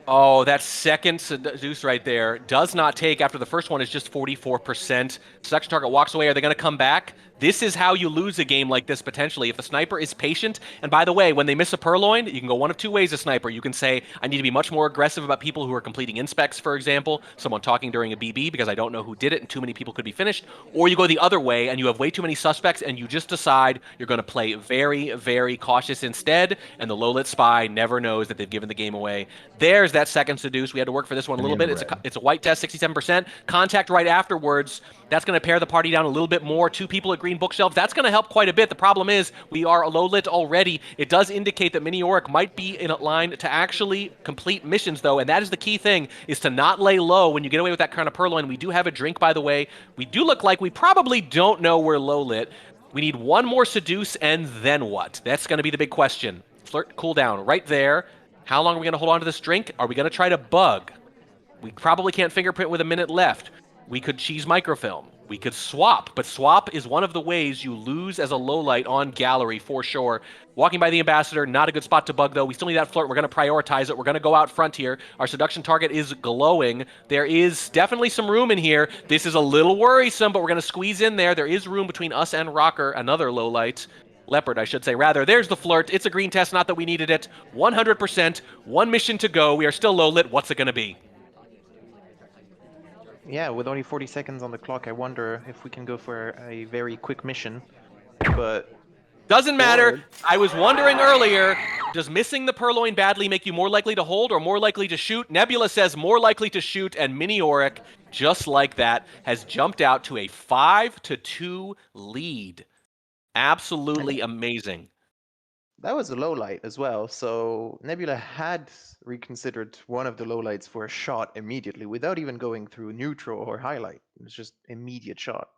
Speaker 1: Oh, that second seduce right there does not take after the first one is just 44%. Seduction target walks away. Are they going to come back? This is how you lose a game like this, potentially. If the sniper is patient, and by the way, when they miss a purloin, you can go one of two ways as sniper. You can say, I need to be much more aggressive about people who are completing inspects, for example, someone talking during a BB because I don't know who did it and too many people could be finished. Or you go the other way and you have way too many suspects and you just decide you're going to play very, very cautious instead, and the low-lit spy never knows that they've given the game away. There's that second seduce. We had to work for this one a little bit. It's a white test, 67%. Contact right afterwards. That's going to pare the party down a little bit more. 2 people at green bookshelves. That's going to help quite a bit. The problem is we are a low lit already. It does indicate that Miniorek might be in a line to actually complete missions, though, and that is the key thing, is to not lay low when you get away with that kind of purloin. We do have a drink, by the way. We do look like we probably don't know we're low lit. We need one more seduce, and then what? That's going to be the big question. Flirt cooldown right there. How long are we going to hold on to this drink? Are we going to try to bug? We probably can't fingerprint with a minute left. We could cheese microfilm. We could swap, but swap is one of the ways you lose as a low light on gallery for sure. Walking by the ambassador, not a good spot to bug though. We still need that flirt. We're going to prioritize it. We're going to go out front here. Our seduction target is glowing. There is definitely some room in here. This is a little worrisome, but we're going to squeeze in there. There is room between us and Rocker, another low light. Leopard, I should say, rather. There's the flirt. It's a green test, not that we needed it. 100%. One mission to go. We are still low lit. What's it going to be?
Speaker 2: Yeah, with only 40 seconds on the clock, I wonder if we can go for a very quick mission, but...
Speaker 1: Doesn't matter. I was wondering earlier, does missing the purloin badly make you more likely to hold or more likely to shoot? Nebula says more likely to shoot, and Miniorek, just like that, has jumped out to a 5-2 lead. Absolutely amazing.
Speaker 2: That was a low light as well, so Nebula had reconsidered one of the low lights for a shot immediately without even going through neutral or highlight. It was just immediate shot.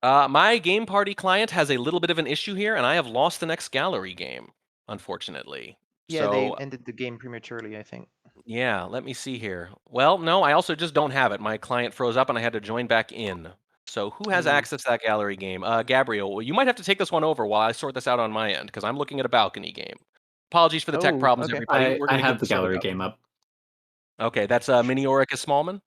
Speaker 1: My game party client has a little bit of an issue here, and I have lost the next gallery game, unfortunately.
Speaker 2: Yeah,
Speaker 1: So,
Speaker 2: they ended the game prematurely, I think.
Speaker 1: yeah, let me see here. Well, no, I also just don't have it. My client froze up and I had to join back in. So who has access to that gallery game? Gabriel, well, you might have to take this one over while I sort this out on my end, because I'm looking at a balcony game. Apologies for the tech problems,
Speaker 2: okay.
Speaker 1: everybody.
Speaker 3: I have the gallery game up.
Speaker 1: Okay, that's Miniorek as Smallman?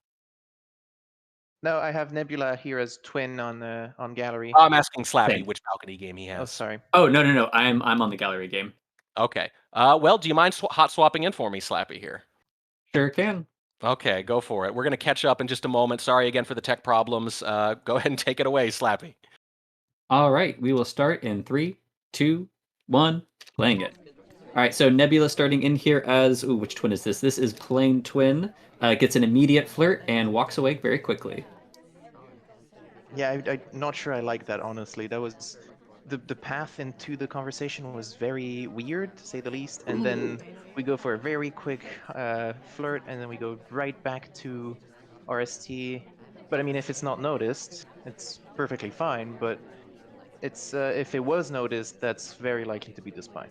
Speaker 2: No, I have Nebula here as twin on gallery.
Speaker 1: I'm asking Slappy
Speaker 3: Same.
Speaker 1: which balcony game he has.
Speaker 2: Oh, sorry.
Speaker 3: Oh, no. I'm on the gallery game.
Speaker 1: Okay. Well, do you mind hot swapping in for me, Slappy, here?
Speaker 3: Sure can.
Speaker 1: Okay, go for it. We're going to catch up in just a moment. Sorry again for the tech problems. Go ahead and take it away, Slappy.
Speaker 3: All right, we will start in 3, 2, 1, playing it. All right, so Nebula starting in here as... Ooh, which twin is this? This is plain twin. Gets an immediate flirt and walks away very quickly.
Speaker 2: Yeah, I'm not sure I like that, honestly. That was... The path into the conversation was very weird, to say the least. And then we go for a very quick flirt, and then we go right back to RST. But I mean, if it's not noticed, it's perfectly fine. But it's if it was noticed, that's very likely to be the spy.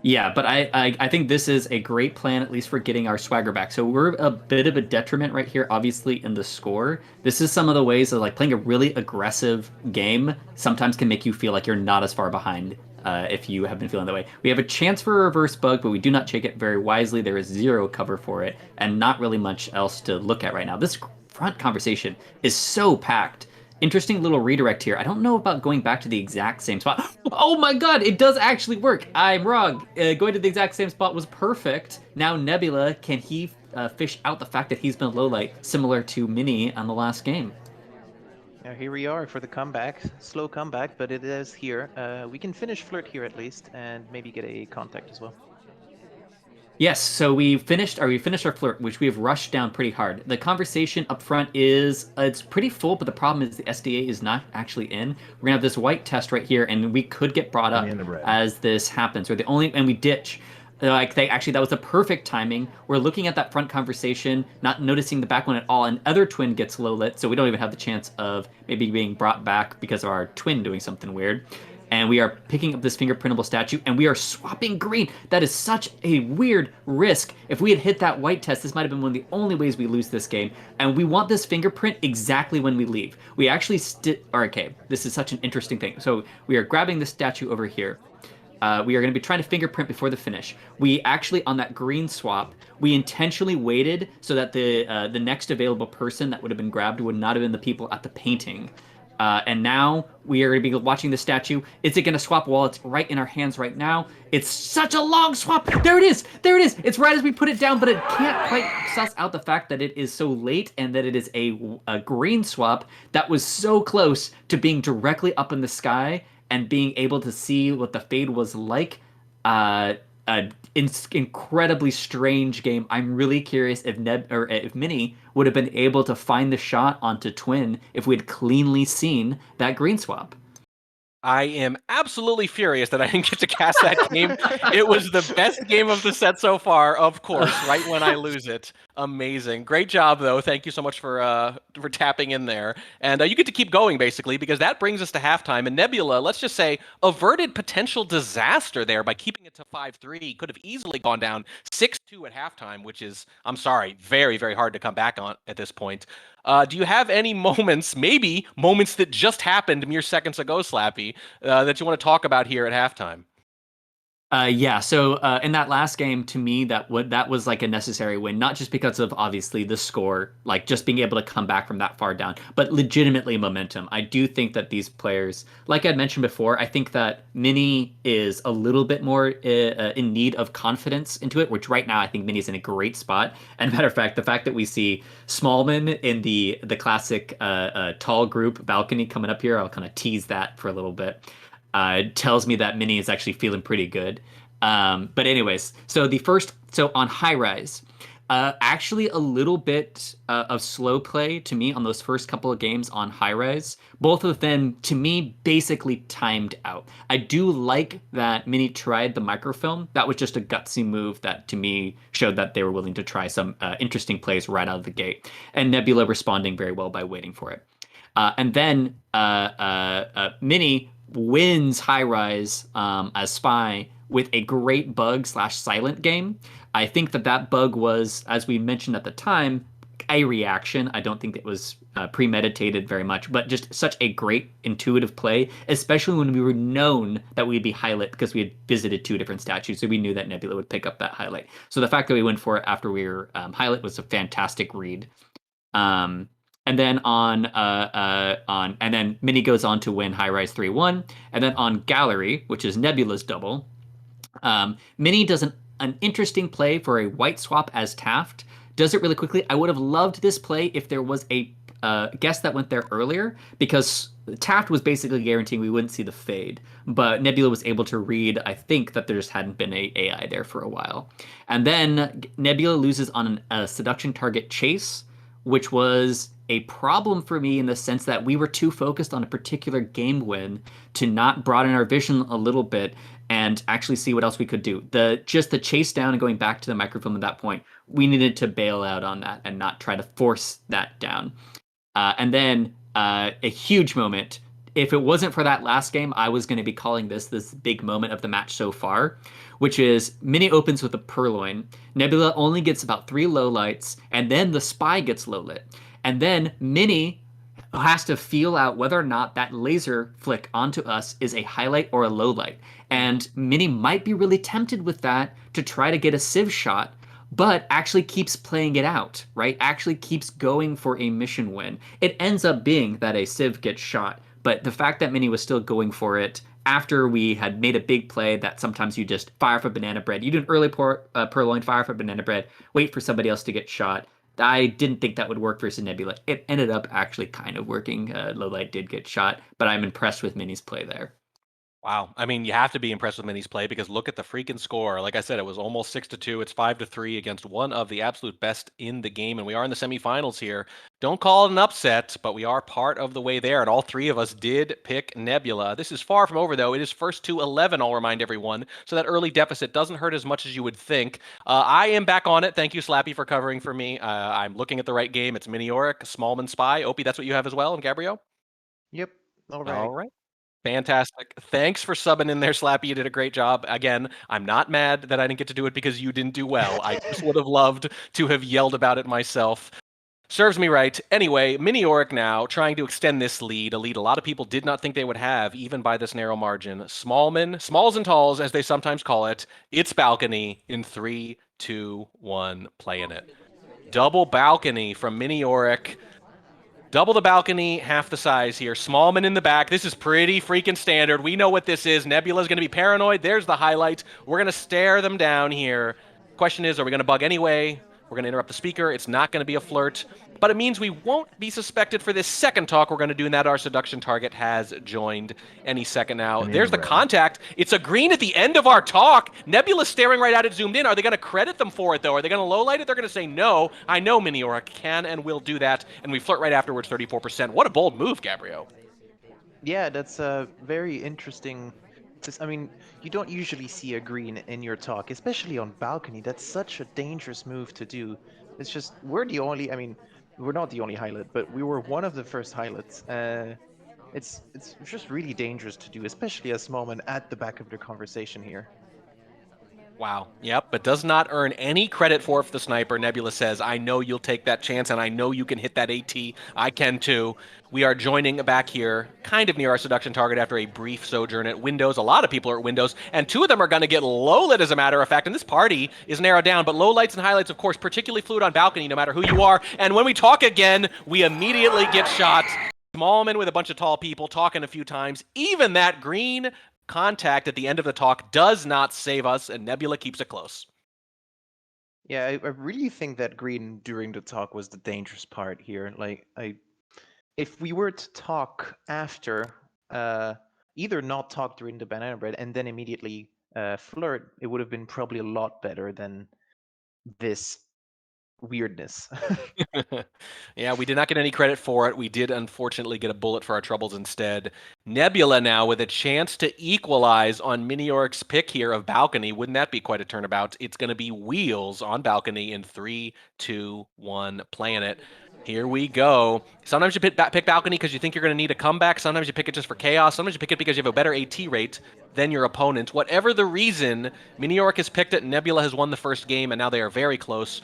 Speaker 3: Yeah, but I think this is a great plan, at least for getting our swagger back. So we're a bit of a detriment right here, obviously, in the score. This is some of the ways that like playing a really aggressive game sometimes can make you feel like you're not as far behind if you have been feeling that way. We have a chance for a reverse bug, but we do not check it very wisely. There is 0 cover for it, and not really much else to look at right now. This front conversation is so packed. Interesting little redirect here. I don't know about going back to the exact same spot. Oh my god, it does actually work. I'm wrong. Going to the exact same spot was perfect. Now Nebula, can he fish out the fact that he's been low light, similar to Mini on the last game?
Speaker 2: Now here we are for the comeback. Slow comeback, but it is here. We can finish Flirt here at least, and maybe get a contact as well.
Speaker 3: Yes, so we finished our flirt, which we have rushed down pretty hard. The conversation up front is it's pretty full, but the problem is the SDA is not actually in. We're gonna have this white test right here, and we could get brought up as this happens. And we ditch. That was the perfect timing. We're looking at that front conversation, not noticing the back one at all, and other twin gets low lit, so we don't even have the chance of maybe being brought back because of our twin doing something weird. And we are picking up this fingerprintable statue, and we are swapping green. That is such a weird risk. If we had hit that white test, this might have been one of the only ways we lose this game. And we want this fingerprint exactly when we leave. We actually okay, this is such an interesting thing. So we are grabbing the statue over here. We are going to be trying to fingerprint before the finish. We actually, on that green swap, we intentionally waited so that the next available person that would have been grabbed would not have been the people at the painting. And now we are going to be watching the statue. Is it going to swap while it's right in our hands right now? It's such a long swap. There it is. There it is. It's right as we put it down, but it can't quite suss out the fact that it is so late and that it is a green swap that was so close to being directly up in the sky and being able to see what the fade was like. Incredibly strange game. I'm really curious if if Mini would have been able to find the shot onto Twin if we had cleanly seen that green swap.
Speaker 1: I am absolutely furious that I didn't get to cast that game. It was the best game of the set so far, of course, right when I lose it. Amazing. Great job, though. Thank you so much for tapping in there. And you get to keep going, basically, because that brings us to halftime. And Nebula, let's just say, averted potential disaster there by keeping it to 5-3. Could have easily gone down 6-2 at halftime, which is, I'm sorry, very, very hard to come back on at this point. Do you have any moments, maybe moments that just happened mere seconds ago, Slappy, that you want to talk about here at halftime?
Speaker 3: Yeah, so in that last game, to me, that was like a necessary win, not just because of obviously the score, like just being able to come back from that far down, but legitimately momentum. I do think that these players, like I'd mentioned before, I think that Mini is a little bit more in need of confidence into it, which right now I think Mini's in a great spot. And matter of fact, the fact that we see Smallman in the classic tall group balcony coming up here, I'll kind of tease that for a little bit. Tells me that Mini is actually feeling pretty good. But anyways, so on High Rise, actually a little bit of slow play to me on those first couple of games on High Rise. Both of them, to me, basically timed out. I do like that Mini tried the microfilm. That was just a gutsy move that, to me, showed that they were willing to try some interesting plays right out of the gate. And Nebula responding very well by waiting for it. And then Mini wins High Rise as Spy with a great bug/silent game. I think that bug was, as we mentioned at the time, a reaction. I don't think it was premeditated very much, but just such a great intuitive play, especially when we were known that we'd be highlight because we had visited 2 different statues, so we knew that Nebula would pick up that highlight. So the fact that we went for it after we were highlight was a fantastic read. And then and then Mini goes on to win High Rise 3-1. And then on Gallery, which is Nebula's double, Mini does an interesting play for a white swap as Taft. Does it really quickly. I would have loved this play if there was a guest that went there earlier, because Taft was basically guaranteeing we wouldn't see the fade. But Nebula was able to read, I think, that there just hadn't been a AI there for a while. And then Nebula loses on a seduction target chase, which was a problem for me in the sense that we were too focused on a particular game win to not broaden our vision a little bit and actually see what else we could do. The chase down and going back to the microfilm at that point, we needed to bail out on that and not try to force that down. And then a huge moment. If it wasn't for that last game, I was going to be calling this big moment of the match so far, which is Mini opens with a Purloin. Nebula only gets about 3 lowlights, and then the Spy gets low lit. And then Mini has to feel out whether or not that laser flick onto us is a highlight or a low light. And Mini might be really tempted with that to try to get a Civ shot, but actually keeps playing it out, right? Actually keeps going for a mission win. It ends up being that a Civ gets shot, but the fact that Mini was still going for it after we had made a big play that sometimes you just fire for banana bread. You do an early purloin, fire for banana bread, wait for somebody else to get shot. I didn't think that would work versus Nebula. It ended up actually kind of working. Lowlight did get shot, but I'm impressed with Mini's play there.
Speaker 1: Wow. I mean, you have to be impressed with Mini's play because look at the freaking score. Like I said, it was almost 6-2. It's 5-3 against one of the absolute best in the game. And we are in the semifinals here. Don't call it an upset, but we are part of the way there. And all three of us did pick Nebula. This is far from over, though. It is first to 11, I'll remind everyone. So that early deficit doesn't hurt as much as you would think. I am back on it. Thank you, Slappy, for covering for me. I'm looking at the right game. It's Miniorek, Smallman Spy. Opie, that's what you have as well, and Gabriel?
Speaker 2: Yep. All right.
Speaker 1: All right. Fantastic. Thanks for subbing in there, Slappy. You did a great job. Again, I'm not mad that I didn't get to do it because you didn't do well. I just would have loved to have yelled about it myself. Serves me right. Anyway, Miniorek now trying to extend this lead, a lead a lot of people did not think they would have, even by this narrow margin. Smalls and talls, as they sometimes call it, it's balcony in 3, 2, 1, playing it. Double balcony from Miniorek. Double the balcony, half the size here. Smallman in the back. This is pretty freaking standard. We know what this is. Nebula's going to be paranoid. There's the highlight. We're going to stare them down here. Question is, are we going to bug anyway? We're going to interrupt the speaker. It's not going to be a flirt. But it means we won't be suspected for this second talk we're going to do, and that our seduction target has joined any second now. There's the contact. It's a green at the end of our talk. Nebula's staring right at it, zoomed in. Are they going to credit them for it, though? Are they going to lowlight it? They're going to say no. I know Miniorek can and will do that, and we flirt right afterwards, 34%. What a bold move, Gabriel.
Speaker 2: Yeah, that's a very interesting. I mean, you don't usually see a green in your talk, especially on balcony. That's such a dangerous move to do. It's just we're the only. I mean, we're not the only highlight, but we were one of the first highlights. It's just really dangerous to do, especially as Smallman at the back of the conversation here.
Speaker 1: Wow. Yep, but does not earn any credit for the sniper. Nebula says, I know you'll take that chance, and I know you can hit that AT. I can too. We are joining back here, kind of near our seduction target after a brief sojourn at Windows. A lot of people are at Windows, and two of them are going to get low lit, as a matter of fact, and this party is narrowed down. But low lights and highlights, of course, particularly fluid on balcony, no matter who you are. And when we talk again, we immediately get shot. Smallman with a bunch of tall people talking a few times. Even that green contact at the end of the talk does not save us, and Nebula keeps it close.
Speaker 2: Yeah, I really think that green during the talk was the dangerous part here. Like, if we were to talk after, either not talk during the banana bread and then immediately flirt, it would have been probably a lot better than this weirdness.
Speaker 1: Yeah, we did not get any credit for it. We did unfortunately get a bullet for our troubles instead. Nebula now with a chance to equalize on Miniorek's pick here of balcony. Wouldn't that be quite a turnabout? It's going to be wheels on balcony in 3, 2, 1, playing it. Here we go. Sometimes you pick balcony because you think you're going to need a comeback. Sometimes you pick it just for chaos. Sometimes you pick it because you have a better AT rate than your opponent. Whatever the reason, Miniorek has picked it. Nebula has won the first game, and now they are very close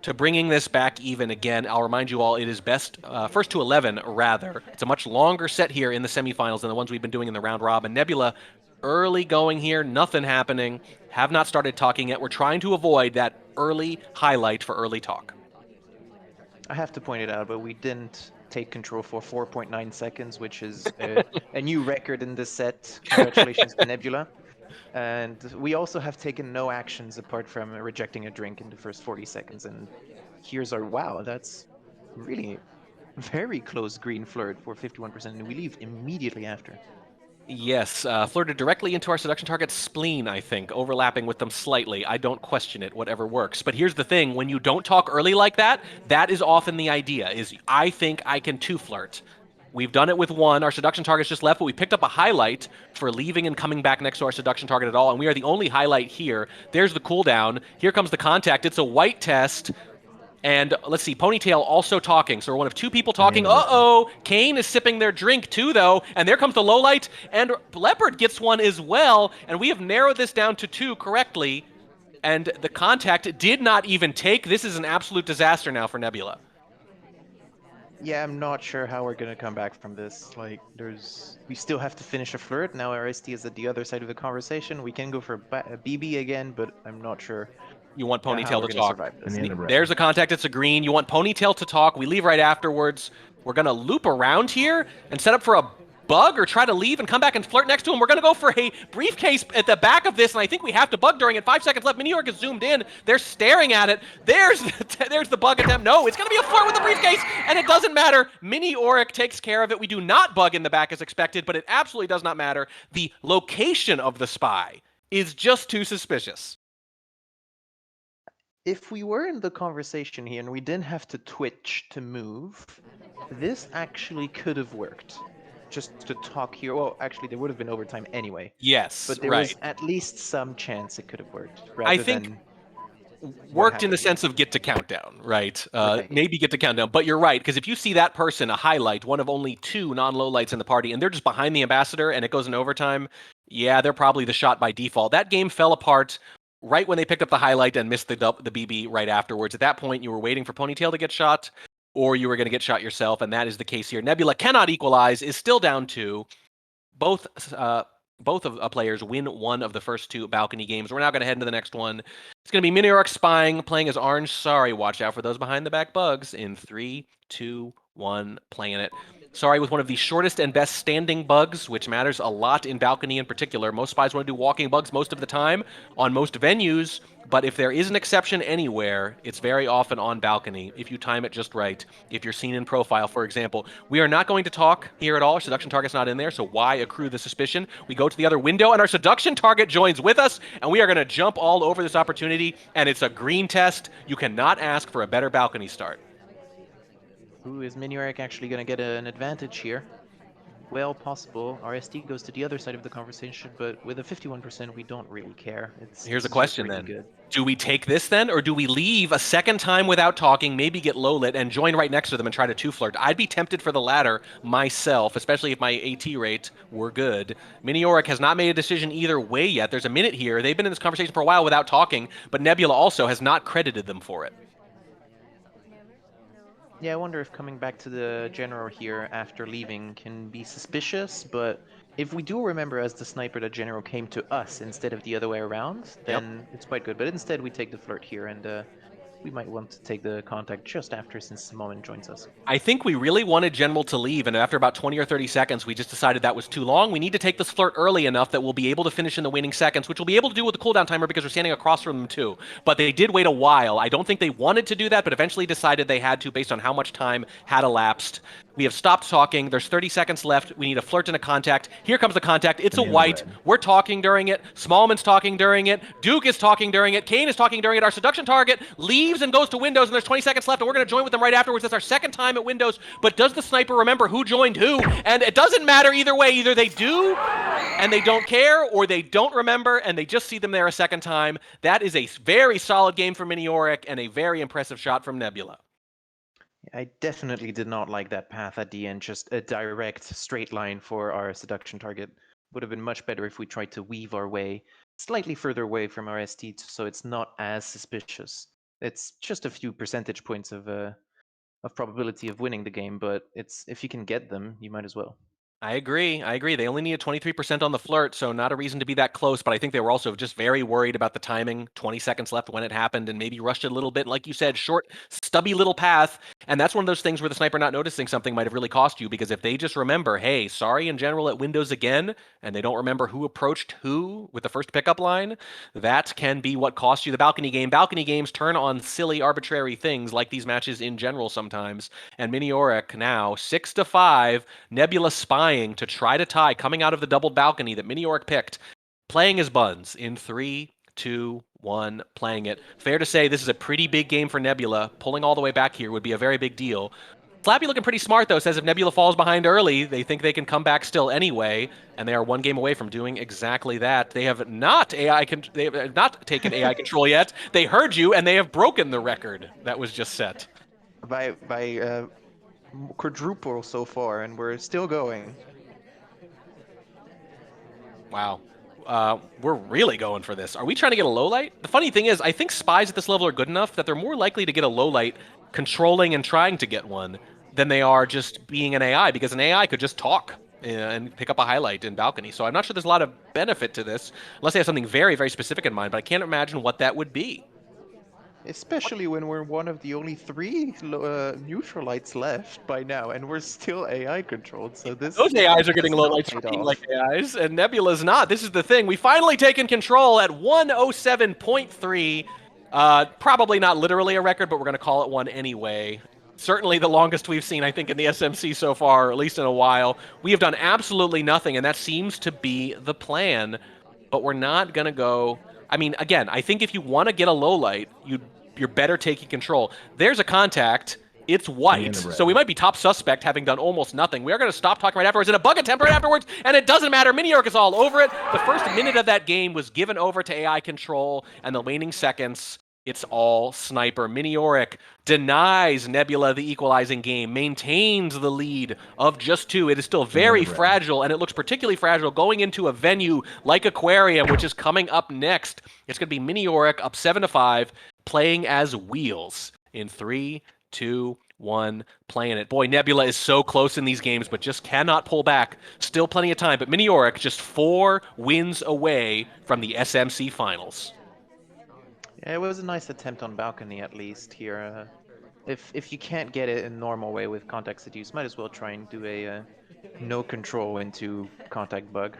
Speaker 1: to bringing this back even again. I'll remind you all, it is best first to 11, rather. It's a much longer set here in the semifinals than the ones we've been doing in the round robin. Nebula, early going here, nothing happening. Have not started talking yet. We're trying to avoid that early highlight for early talk.
Speaker 2: I have to point it out, but we didn't take control for 4.9 seconds, which is a new record in this set. Congratulations to Nebula. And we also have taken no actions apart from rejecting a drink in the first 40 seconds. And here's our wow, that's really very close green flirt for 51%. And we leave immediately after.
Speaker 1: Yes, flirted directly into our seduction target's spleen, I think, overlapping with them slightly. I don't question it, whatever works. But here's the thing, when you don't talk early like that, that is often the idea, is I think I can two-flirt. We've done it with one. Our seduction target's just left, but we picked up a highlight for leaving and coming back next to our seduction target at all, and we are the only highlight here. There's the cooldown. Here comes the contact. It's a white test. And let's see, Ponytail also talking. So we're one of two people talking. Uh-oh! Kane is sipping their drink too, though. And there comes the lowlight. And Leopard gets one as well. And we have narrowed this down to 2 correctly. And the contact did not even take. This is an absolute disaster now for Nebula.
Speaker 2: Yeah, I'm not sure how we're gonna come back from this. Like, we still have to finish a flirt. Now RST is at the other side of the conversation. We can go for a BB again, but I'm not sure
Speaker 1: You want
Speaker 2: how
Speaker 1: Ponytail
Speaker 2: we're
Speaker 1: to
Speaker 2: gonna
Speaker 1: talk.
Speaker 2: survive this.
Speaker 1: There's a contact. It's a green. You want Ponytail to talk. We leave right afterwards. We're going to loop around here and set up for a bug or try to leave and come back and flirt next to him. We're going to go for a briefcase at the back of this, and I think we have to bug during it. 5 seconds left. Miniorek is zoomed in. They're staring at it. There's the bug attempt. No, it's going to be a flirt with the briefcase, and it doesn't matter. Miniorek takes care of it. We do not bug in the back as expected, but it absolutely does not matter. The location of the spy is just too suspicious.
Speaker 2: If we were in the conversation here and we didn't have to twitch to move, this actually could have worked. Just to talk here. Well, actually, there would have been overtime anyway.
Speaker 1: Yes,
Speaker 2: But there
Speaker 1: right.
Speaker 2: was at least some chance it could have worked.
Speaker 1: I think worked in the sense of get to countdown, right?
Speaker 2: Right.
Speaker 1: Maybe get to countdown. But you're right, because if you see that person, a highlight, one of only 2 non-low lights in the party, and they're just behind the ambassador and it goes in overtime, yeah, they're probably the shot by default. That game fell apart right when they picked up the highlight and missed the BB right afterwards. At that point, you were waiting for Ponytail to get shot, or you were going to get shot yourself, and that is the case here. Nebula cannot equalize, is still down 2. Both of players win one of the first 2 balcony games. We're now going to head into the next one. It's going to be Miniorek spying, playing as Orange. Sorry, watch out for those behind the back bugs. In 3, 2, 1, playing it. Sorry, with one of the shortest and best standing bugs, which matters a lot in balcony in particular. Most spies want to do walking bugs most of the time on most venues, but if there is an exception anywhere, it's very often on balcony, if you time it just right. If you're seen in profile, for example. We are not going to talk here at all. Our seduction target's not in there, so why accrue the suspicion? We go to the other window, and our seduction target joins with us, and we are going to jump all over this opportunity, and it's a green test. You cannot ask for a better balcony start.
Speaker 2: Ooh, is Miniorek actually going to get an advantage here? Well, possible. RST goes to the other side of the conversation, but with a 51%, we don't really care.
Speaker 1: Here's a
Speaker 2: just
Speaker 1: question
Speaker 2: really
Speaker 1: then.
Speaker 2: good.
Speaker 1: Do we take this then, or do we leave a second time without talking, maybe get low lit, and join right next to them and try to 2-flirt? I'd be tempted for the latter myself, especially if my AT rate were good. Miniorek has not made a decision either way yet. There's a minute here. They've been in this conversation for a while without talking, but Nebula also has not credited them for it.
Speaker 2: Yeah, I wonder if coming back to the general here after leaving can be suspicious, but if we do remember as the sniper that general came to us instead of the other way around, then it's quite good. But instead we take the flirt here, and we might want to take the contact just after since Moment joins us.
Speaker 1: I think we really wanted General to leave, and after about 20 or 30 seconds, we just decided that was too long. We need to take this flirt early enough that we'll be able to finish in the waning seconds, which we'll be able to do with the cooldown timer because we're standing across from them too. But they did wait a while. I don't think they wanted to do that, but eventually decided they had to based on how much time had elapsed. We have stopped talking. There's 30 seconds left. We need a flirt and a contact. Here comes the contact. It's a white. We're talking during it. Smallman's talking during it. Duke is talking during it. Kane is talking during it. Our seduction target leaves and goes to Windows, and there's 20 seconds left, and we're going to join with them right afterwards. That's our second time at Windows. But does the sniper remember who joined who? And it doesn't matter either way. Either they do and they don't care, or they don't remember and they just see them there a second time. That is a very solid game for Miniorek and a very impressive shot from Nebula.
Speaker 2: I definitely did not like that path at the end, just a direct straight line for our seduction target. Would have been much better if we tried to weave our way slightly further away from our ST so it's not as suspicious. It's just a few percentage points of probability of winning the game, but it's if you can get them, you might as well.
Speaker 1: I agree. They only needed 23% on the flirt, so not a reason to be that close, but I think they were also just very worried about the timing, 20 seconds left when it happened, and maybe rushed it a little bit. Like you said, short, stubby little path, and that's one of those things where the sniper not noticing something might have really cost you, because if they just remember, hey, sorry in general at Windows again, and they don't remember who approached who with the first pickup line, that can be what cost you the balcony game. Balcony games turn on silly, arbitrary things like these matches in general sometimes, and Miniorek now 6-5, Nebula spying to try to tie, coming out of the doubled balcony that Miniorek picked, playing his buns in 3, 2, 1, playing it. Fair to say this is a pretty big game for Nebula. Pulling all the way back here would be a very big deal. Flappy looking pretty smart, though, says if Nebula falls behind early, they think they can come back still anyway, and they are one game away from doing exactly that. They have not they have not taken AI control yet. They heard you, and they have broken the record that was just set.
Speaker 2: By quadruple so far, and we're still going.
Speaker 1: Wow. We're really going for this. Are we trying to get a low light? The funny thing is, I think spies at this level are good enough that they're more likely to get a low light controlling and trying to get one than they are just being an AI, because an AI could just talk and pick up a highlight in balcony. So I'm not sure there's a lot of benefit to this, unless they have something very, very specific in mind, but I can't imagine what that would be.
Speaker 2: Especially when we're one of the only 3 neutral lights left by now, and we're still AI controlled. So
Speaker 1: Those AIs are getting
Speaker 2: has
Speaker 1: low
Speaker 2: not
Speaker 1: lights for
Speaker 2: paid
Speaker 1: being
Speaker 2: off.
Speaker 1: like AIs, and Nebula's not. This is the thing. We finally taken control at 107.3. Probably not literally a record, but we're going to call it one anyway. Certainly the longest we've seen, I think, in the SMC so far, or at least in a while. We have done absolutely nothing, and that seems to be the plan. But we're not going to go... I mean, again, I think if you want to get a low light, you're better taking control. There's a contact. It's white, so we might be top suspect having done almost nothing. We are going to stop talking right afterwards, and a bug attempt right afterwards, and it doesn't matter. Miniorek is all over it. The first minute of that game was given over to AI control, and the waning seconds, it's all sniper. Miniorek denies Nebula the equalizing game, maintains the lead of just 2. It is still very fragile, and it looks particularly fragile going into a venue like Aquarium, which is coming up next. It's going to be Miniorek up 7-5, playing as Wheels in 3, 2, 1, playing it. Boy, Nebula is so close in these games, but just cannot pull back. Still plenty of time, but Miniorek just 4 wins away from the SMC finals.
Speaker 2: Yeah, it was a nice attempt on balcony at least here. If you can't get it in normal way with contact seduce, might as well try and do a no control into contact bug.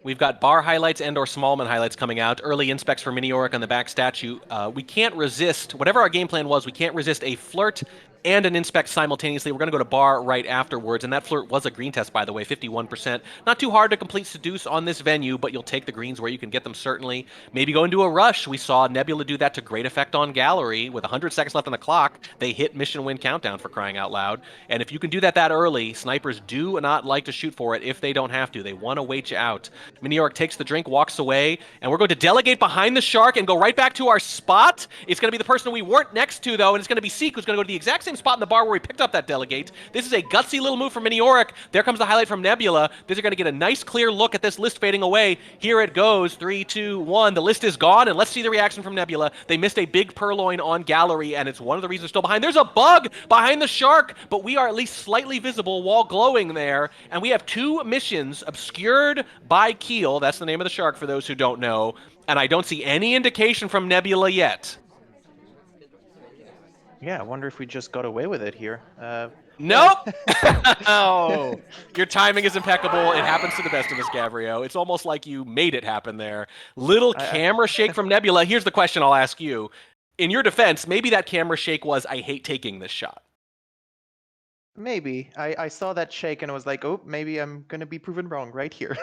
Speaker 1: We've got bar highlights and or Smallman highlights coming out. Early inspects for Miniorek on the back statue. We can't resist, whatever our game plan was, we can't resist a flirt and an inspect simultaneously. We're going to go to bar right afterwards, and that flirt was a green test, by the way, 51%. Not too hard to complete seduce on this venue, but you'll take the greens where you can get them, certainly. Maybe go into a rush. We saw Nebula do that to great effect on Gallery. With 100 seconds left on the clock, they hit mission win countdown, for crying out loud. And if you can do that early, snipers do not like to shoot for it if they don't have to. They want to wait you out. Miniorek takes the drink, walks away, and we're going to delegate behind the shark and go right back to our spot. It's going to be the person we weren't next to, though, and it's going to be Seek, who's going to go to the exact same spot in the bar where we picked up that delegate. This is a gutsy little move from Miniorek. There comes the highlight from Nebula. These are going to get a nice, clear look at this list fading away. Here it goes. 3, 2, 1. The list is gone, and let's see the reaction from Nebula. They missed a big purloin on Gallery, and it's one of the reasons they're still behind. There's a bug behind the shark, but we are at least slightly visible while glowing there, and we have 2 missions obscured by Keel. That's the name of the shark for those who don't know, and I don't see any indication from Nebula yet.
Speaker 2: Yeah, I wonder if we just got away with it here.
Speaker 1: Nope! Oh, your timing is impeccable. It happens to the best of us, Gavrio. It's almost like you made it happen there. Little camera shake from Nebula. Here's the question I'll ask you. In your defense, maybe that camera shake was, I hate taking this shot.
Speaker 2: Maybe. I saw that shake and I was like, oh, maybe I'm going to be proven wrong right here.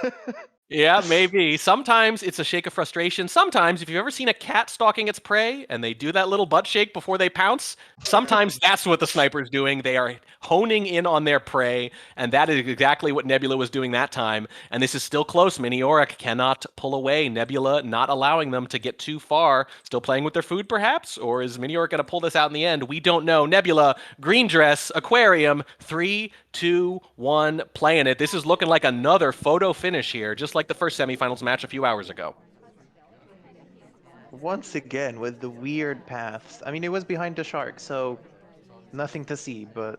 Speaker 1: Yeah, maybe. Sometimes it's a shake of frustration. Sometimes, if you've ever seen a cat stalking its prey and they do that little butt shake before they pounce, sometimes that's what the sniper's doing. They are honing in on their prey, and that is exactly what Nebula was doing that time. And this is still close. Miniorek cannot pull away. Nebula not allowing them to get too far. Still playing with their food, perhaps? Or is Miniorek going to pull this out in the end? We don't know. Nebula, green dress, Aquarium, 3, 2, 1, playing it. This is looking like another photo finish here, just like the first semifinals match a few hours ago.
Speaker 2: Once again, with the weird paths. I mean, it was behind the shark, so nothing to see, but...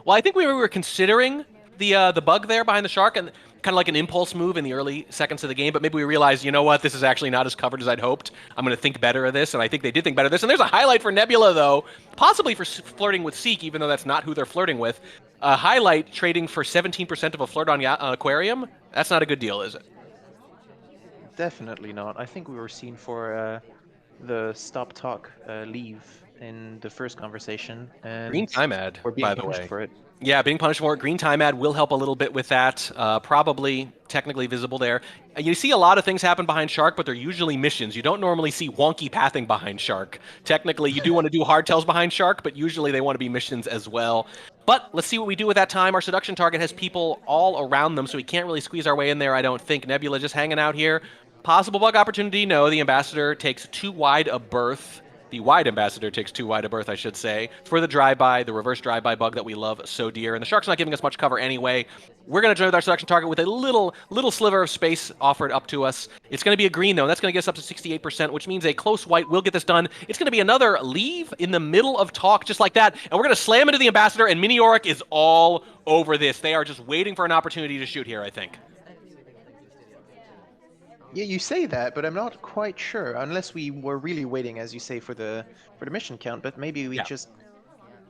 Speaker 1: Well, I think we were considering the bug there behind the shark, and kind of like an impulse move in the early seconds of the game, but maybe we realized, you know what, this is actually not as covered as I'd hoped. I'm going to think better of this, and I think they did think better of this. And there's a highlight for Nebula, though, possibly for flirting with Seek, even though that's not who they're flirting with. A highlight trading for 17% of a flirt on Aquarium? That's not a good deal, is it?
Speaker 2: Definitely not. I think we were seen for the stop talk leave in the first conversation. And
Speaker 1: Green time ad,
Speaker 2: we're being
Speaker 1: by the
Speaker 2: punished
Speaker 1: way.
Speaker 2: for it.
Speaker 1: Yeah, being punished for it. Green time ad will help a little bit with that. Probably technically visible there. You see a lot of things happen behind Shark, but they're usually missions. You don't normally see wonky pathing behind Shark. Technically, you do want to do hardtails behind Shark, but usually they want to be missions as well. But let's see what we do with that time. Our seduction target has people all around them, so we can't really squeeze our way in there, I don't think. Nebula just hanging out here. Possible bug opportunity? No, the Ambassador takes too wide a berth. The wide ambassador takes too wide a berth, I should say, for the drive-by, the reverse drive-by bug that we love so dear. And the Shark's not giving us much cover anyway. We're going to join with our selection target with a little sliver of space offered up to us. It's going to be a green, though, and that's going to get us up to 68%, which means a close white will get this done. It's going to be another leave in the middle of talk, just like that, and we're going to slam into the ambassador, and Miniorek is all over this. They are just waiting for an opportunity to shoot here, I think.
Speaker 2: Yeah, you say that, but I'm not quite sure. Unless we were really waiting, as you say, for the mission count. But maybe we just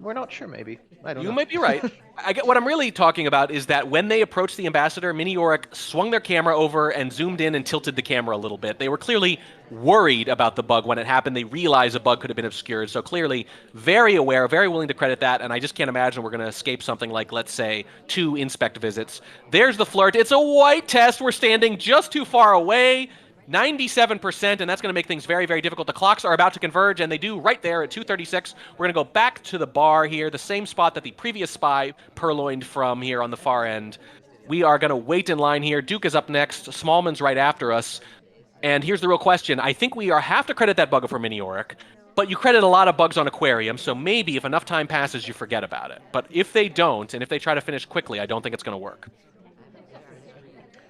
Speaker 2: we're not sure. Maybe I don't know.
Speaker 1: You might be right. I get what I'm really talking about is that when they approached the ambassador, Miniorek swung their camera over and zoomed in and tilted the camera a little bit. They were clearly worried about the bug when it happened. They realized a bug could have been obscured. So clearly very aware, very willing to credit that. And I just can't imagine we're going to escape something like, let's say, 2 inspect visits. There's the flirt. It's a white test. We're standing just too far away. 97%, and that's going to make things very, very difficult. The clocks are about to converge, and they do right there at 2:36. We're going to go back to the bar here, the same spot that the previous spy purloined from here on the far end. We are going to wait in line here. Duke is up next. Smallman's right after us. And here's the real question. I think we have to credit that bug for Miniorek, but you credit a lot of bugs on Aquarium, so maybe if enough time passes, you forget about it. But if they don't, and if they try to finish quickly, I don't think it's going to work.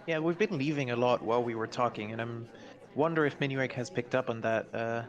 Speaker 2: Yeah, we've been leaving a lot while we were talking, and I'm wonder if Miniorek has picked up on that,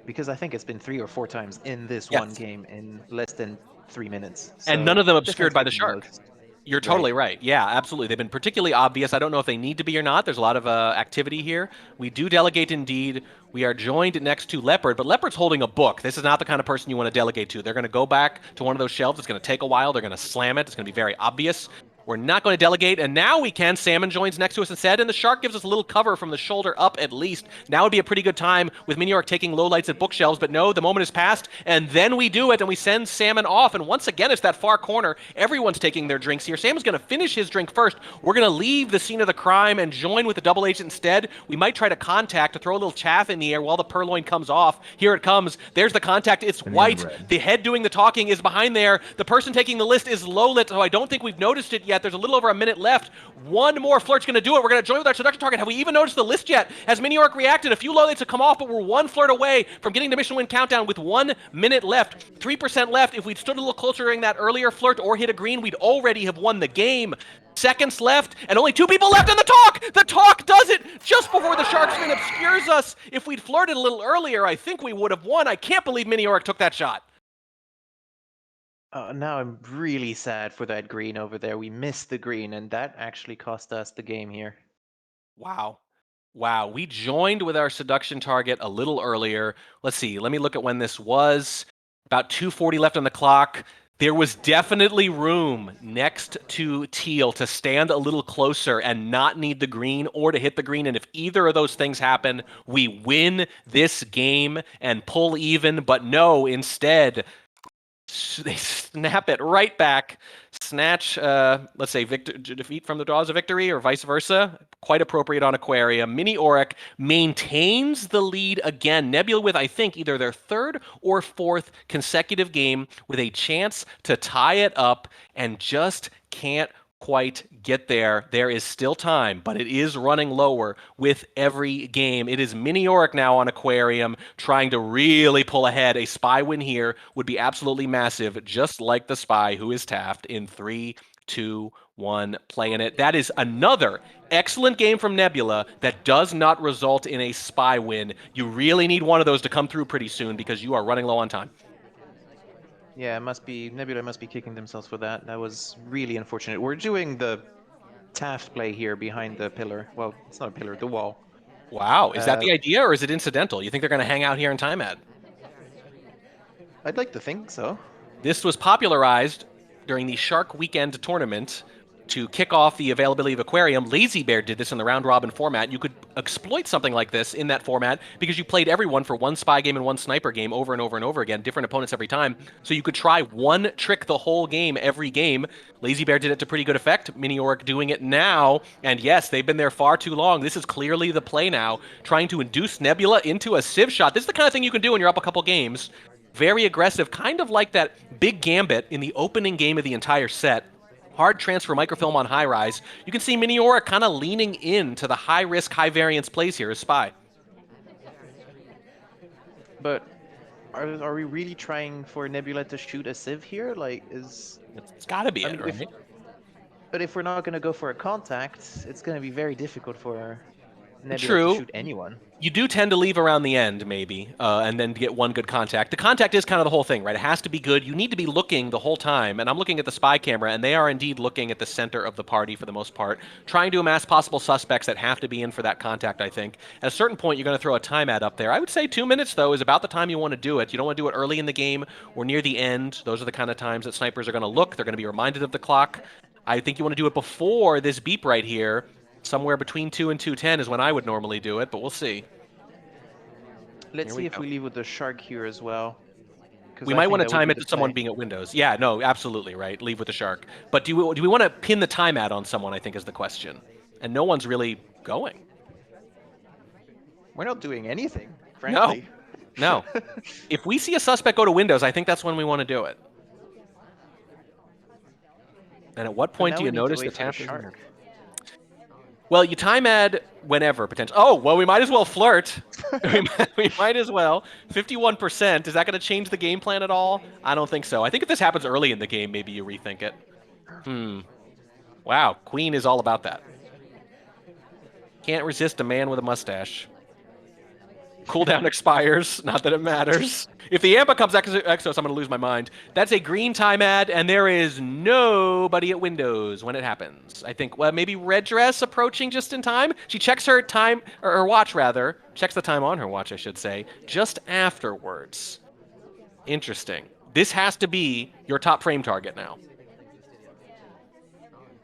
Speaker 2: because I think it's been 3 or 4 times in this one game in less than 3 minutes. So
Speaker 1: and none of them
Speaker 2: this
Speaker 1: obscured
Speaker 2: one's
Speaker 1: by the
Speaker 2: getting
Speaker 1: shark.
Speaker 2: noticed.
Speaker 1: You're totally right. Yeah, absolutely. They've been particularly obvious. I don't know if they need to be or not. There's a lot of activity here. We do delegate indeed. We are joined next to Leopard, but Leopard's holding a book. This is not the kind of person you want to delegate to. They're going to go back to one of those shelves. It's going to take a while. They're going to slam it. It's going to be very obvious. We're not going to delegate, and now we can. Salmon joins next to us instead, and the shark gives us a little cover from the shoulder up at least. Now would be a pretty good time with Miniorek taking low lights at bookshelves, but no, the moment has passed, and then we do it, and we send Salmon off, and once again, it's that far corner. Everyone's taking their drinks here. Salmon's going to finish his drink first. We're going to leave the scene of the crime and join with the double agent instead. We might try to contact to throw a little chaff in the air while the purloin comes off. Here it comes. There's the contact. It's white. The head doing the talking is behind there. The person taking the list is low lit, so I don't think we've noticed it yet. There's a little over a minute left. One more flirt's going to do it. We're going to join with our seduction target. Have we even noticed the list yet? Has Miniorek reacted? A few low lights have come off, but we're 1 flirt away from getting the mission win countdown with 1 minute left. 3% left. If we'd stood a little closer during that earlier flirt or hit a green, we'd already have won the game. Seconds left, and only 2 people left in the talk! The talk does it just before the shark screen obscures us. If we'd flirted a little earlier, I think we would have won. I can't believe Miniorek took that shot.
Speaker 2: Now I'm really sad for that green over there. We missed the green, and that actually cost us the game here.
Speaker 1: Wow. Wow. We joined with our seduction target a little earlier. Let's see. Let me look at when this was. About 2:40 left on the clock. There was definitely room next to Teal to stand a little closer and not need the green or to hit the green. And if either of those things happen, we win this game and pull even. But no, instead, they snap it right back, snatch, let's say, defeat from the jaws of victory, or vice versa. Quite appropriate on Aquarium. Miniorek maintains the lead again. Nebula with, I think, either their 3rd or 4th consecutive game with a chance to tie it up and just can't quite get there. There is still time, but it is running lower with every game. It is Miniorek now on Aquarium trying to really pull ahead. A spy win here would be absolutely massive, just like the spy who is Taft in 3, 2, 1, playing it. That is another excellent game from Nebula that does not result in a spy win. You really need one of those to come through pretty soon because you are running low on time.
Speaker 2: Yeah, Nebula must be kicking themselves for that. That was really unfortunate. We're doing the Taft play here behind the pillar. Well, it's not a pillar, the wall.
Speaker 1: Wow, is that the idea or is it incidental? You think they're going to hang out here in time ad?
Speaker 2: I'd like to think so.
Speaker 1: This was popularized during the Shark Weekend tournament to kick off the availability of Aquarium. Lazy Bear did this in the round-robin format. You could exploit something like this in that format because you played everyone for 1 spy game and 1 sniper game over and over and over again, different opponents every time. So you could try one trick the whole game, every game. Lazy Bear did it to pretty good effect. Miniorek doing it now. And yes, they've been there far too long. This is clearly the play now, trying to induce Nebula into a Civ shot. This is the kind of thing you can do when you're up a couple games. Very aggressive, kind of like that big gambit in the opening game of the entire set. Hard transfer microfilm on high rise. You can see Miniorek kind of leaning into the high risk, high variance plays here as spy.
Speaker 2: But Are we really trying for Nebula to shoot a sieve here? Like,
Speaker 1: It's got to be
Speaker 2: I
Speaker 1: it,
Speaker 2: mean,
Speaker 1: right?
Speaker 2: but if we're not going to go for a contact, it's going to be very difficult for Nebula to
Speaker 1: True.
Speaker 2: shoot anyone.
Speaker 1: You do tend to leave around the end, maybe, and then get one good contact. The contact is kind of the whole thing, right? It has to be good. You need to be looking the whole time. And I'm looking at the spy camera, and they are indeed looking at the center of the party for the most part, trying to amass possible suspects that have to be in for that contact, I think. At a certain point, you're going to throw a time ad up there. I would say 2 minutes, though, is about the time you want to do it. You don't want to do it early in the game or near the end. Those are the kind of times that snipers are going to look. They're going to be reminded of the clock. I think you want to do it before this beep right here. Somewhere between 2 and 2:10 is when I would normally do it, but we'll see.
Speaker 2: Let's see if we leave with the shark here as well.
Speaker 1: We might want to time it to someone being at windows. Yeah, no, absolutely, right. Leave with the shark. But do we want to pin the time ad on someone, I think, is the question. And no one's really going.
Speaker 2: We're not doing anything, frankly.
Speaker 1: No. If we see a suspect go to windows, I think that's when we want to do it. And at what point do you notice the tap is there? Well, you time ad whenever, potentially. Oh, well, we might as well flirt. we might as well. 51%. Is that going to change the game plan at all? I don't think so. I think if this happens early in the game, maybe you rethink it. Wow, Queen is all about that. Can't resist a man with a mustache. Cooldown expires. Not that it matters. If the AMP becomes Exos, I'm going to lose my mind. That's a green time ad, and there is nobody at windows when it happens. I think, well, maybe Red Dress approaching just in time. She checks her time, or her watch, rather. Checks the time on her watch, I should say, just afterwards. Interesting. This has to be your top frame target now.